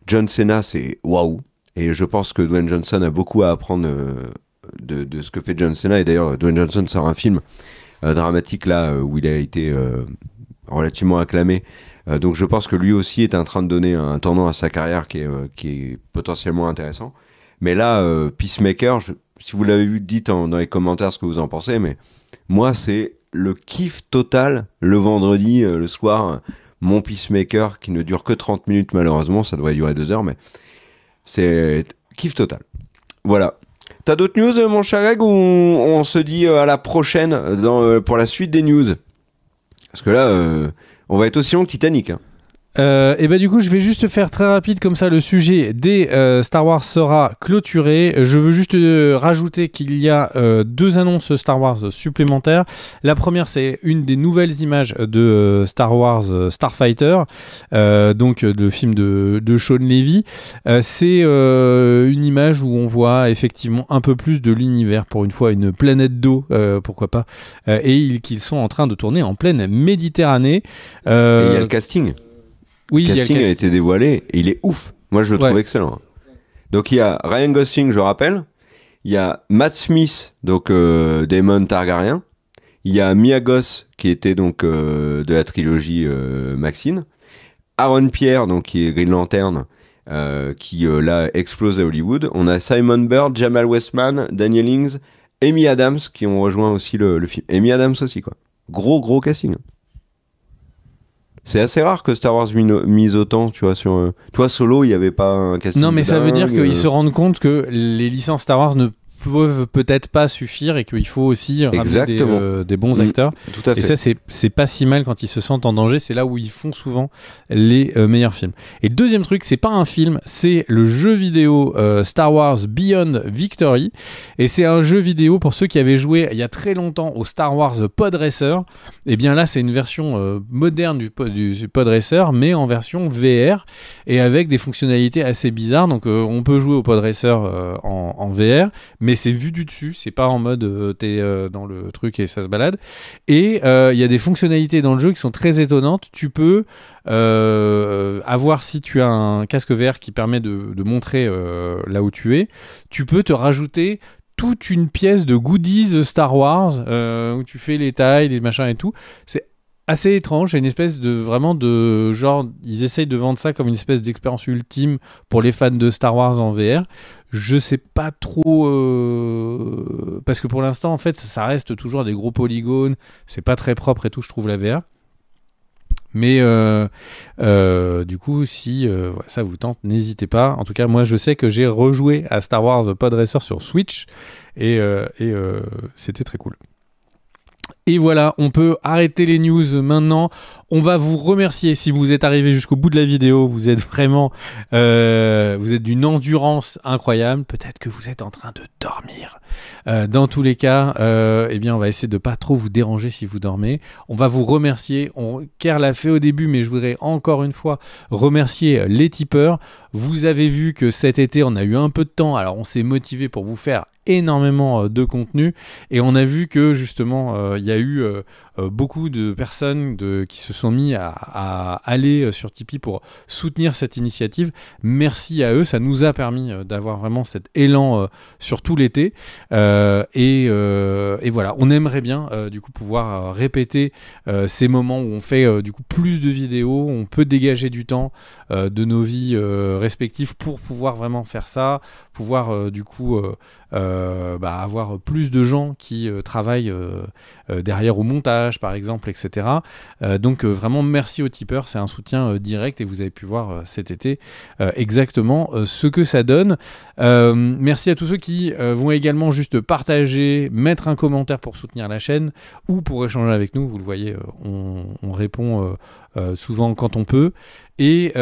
Speaker 2: John Cena, c'est waouh. Et je pense que Dwayne Johnson a beaucoup à apprendre de ce que fait John Cena. Et d'ailleurs, Dwayne Johnson sort un film dramatique là où il a été relativement acclamé. Donc je pense que lui aussi est en train de donner un tournant à sa carrière qui est potentiellement intéressant. Mais là, Peacemaker, si vous l'avez vu, dites dans les commentaires ce que vous en pensez. Mais moi, c'est le kiff total le vendredi, le soir. Mon Peacemaker qui ne dure que 30 minutes malheureusement, ça devrait durer 2 heures, mais c'est kiff total. Voilà. T'as d'autres news, mon cher Greg, ou on se dit à la prochaine pour la suite des news? Parce que là, on va être aussi long que Titanic. Hein.
Speaker 1: Et bah du coup je vais juste faire très rapide comme ça, le sujet des Star Wars sera clôturé. Je veux juste rajouter qu'il y a 2 annonces Star Wars supplémentaires. La première, c'est une des nouvelles images de Star Wars Starfighter, donc le film de Sean Levy. C'est une image où on voit effectivement un peu plus de l'univers, pour une fois une planète d'eau, pourquoi pas, et qu'ils sont en train de tourner en pleine Méditerranée.
Speaker 2: Et il y a le casting.
Speaker 1: Oui,
Speaker 2: le casting a été dévoilé et il est ouf. Moi, je le trouve excellent. Donc, il y a Ryan Gosling, je rappelle. Il y a Matt Smith, donc Daemon Targaryen. Il y a Mia Goth, qui était donc de la trilogie Maxine. Aaron Pierre, donc qui est Green Lantern, qui là explose à Hollywood. On a Simon Bird, Jamal Westman, Daniel Ings, Amy Adams, qui ont rejoint aussi le film. Amy Adams aussi, quoi. Gros casting. C'est assez rare que Star Wars mise autant, tu vois, sur... Toi, Solo, il n'y avait pas un casting.
Speaker 1: Non, mais ça veut dire qu'ils se rendent compte que les licences Star Wars ne peuvent peut-être pas suffire et qu'il faut aussi ramener des bons acteurs.
Speaker 2: Tout à fait.
Speaker 1: Et ça, c'est pas si mal quand ils se sentent en danger. C'est là où ils font souvent les meilleurs films. Et le deuxième truc, c'est pas un film, c'est le jeu vidéo Star Wars Beyond Victory. Et c'est un jeu vidéo pour ceux qui avaient joué il y a très longtemps au Star Wars Pod Racer. Et bien là, c'est une version moderne du Pod Racer, mais en version VR et avec des fonctionnalités assez bizarres. Donc on peut jouer au Pod Racer en VR, mais c'est vu du dessus, c'est pas en mode t'es dans le truc et ça se balade. Et il y a des fonctionnalités dans le jeu qui sont très étonnantes. Tu peux avoir, si tu as un casque VR qui permet de montrer là où tu es, tu peux te rajouter toute une pièce de goodies Star Wars où tu fais les tailles, les machins et tout. C'est assez étrange, c'est une espèce de vraiment de genre, ils essayent de vendre ça comme une espèce d'expérience ultime pour les fans de Star Wars en VR. Je sais pas trop parce que pour l'instant en fait ça reste toujours des gros polygones, c'est pas très propre et tout, je trouve, la VR. Mais du coup, si ça vous tente, n'hésitez pas. En tout cas, moi, je sais que j'ai rejoué à Star Wars Pod Racer sur Switch et c'était très cool. Et voilà, on peut arrêter les news maintenant. On va vous remercier si vous êtes arrivé jusqu'au bout de la vidéo. Vous êtes vraiment, vous êtes d'une endurance incroyable. Peut-être que vous êtes en train de dormir. Dans tous les cas, eh bien, on va essayer de pas trop vous déranger si vous dormez. On va vous remercier. Kerr l'a fait au début, mais je voudrais encore une fois remercier les tipeurs. Vous avez vu que cet été, on a eu un peu de temps. Alors, on s'est motivé pour vous faire énormément de contenu. Et on a vu que justement, il y a eu beaucoup de personnes qui se sont mis à aller sur Tipeee pour soutenir cette initiative. Merci à eux, ça nous a permis d'avoir vraiment cet élan sur tout l'été. Et voilà, on aimerait bien du coup pouvoir répéter ces moments où on fait du coup plus de vidéos, on peut dégager du temps de nos vies respectives pour pouvoir vraiment faire ça, pouvoir du coup avoir plus de gens qui travaillent derrière au montage par exemple, etc. Donc vraiment merci aux tipeurs, c'est un soutien direct et vous avez pu voir cet été exactement ce que ça donne. Merci à tous ceux qui vont également juste partager, mettre un commentaire pour soutenir la chaîne ou pour échanger avec nous. Vous le voyez, on répond souvent quand on peut. Et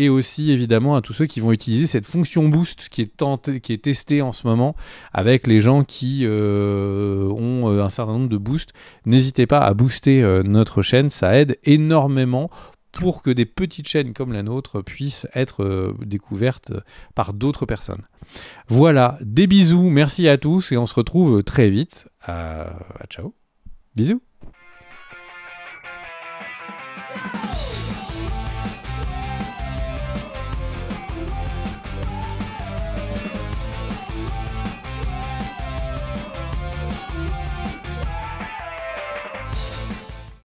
Speaker 1: aussi évidemment à tous ceux qui vont utiliser cette fonction boost qui est testée en ce moment avec les gens qui ont un certain nombre de boosts. N'hésitez pas à booster notre chaîne, ça aide énormément pour que des petites chaînes comme la nôtre puissent être découvertes par d'autres personnes. Voilà, des bisous, merci à tous et on se retrouve très vite. Ciao, bisous.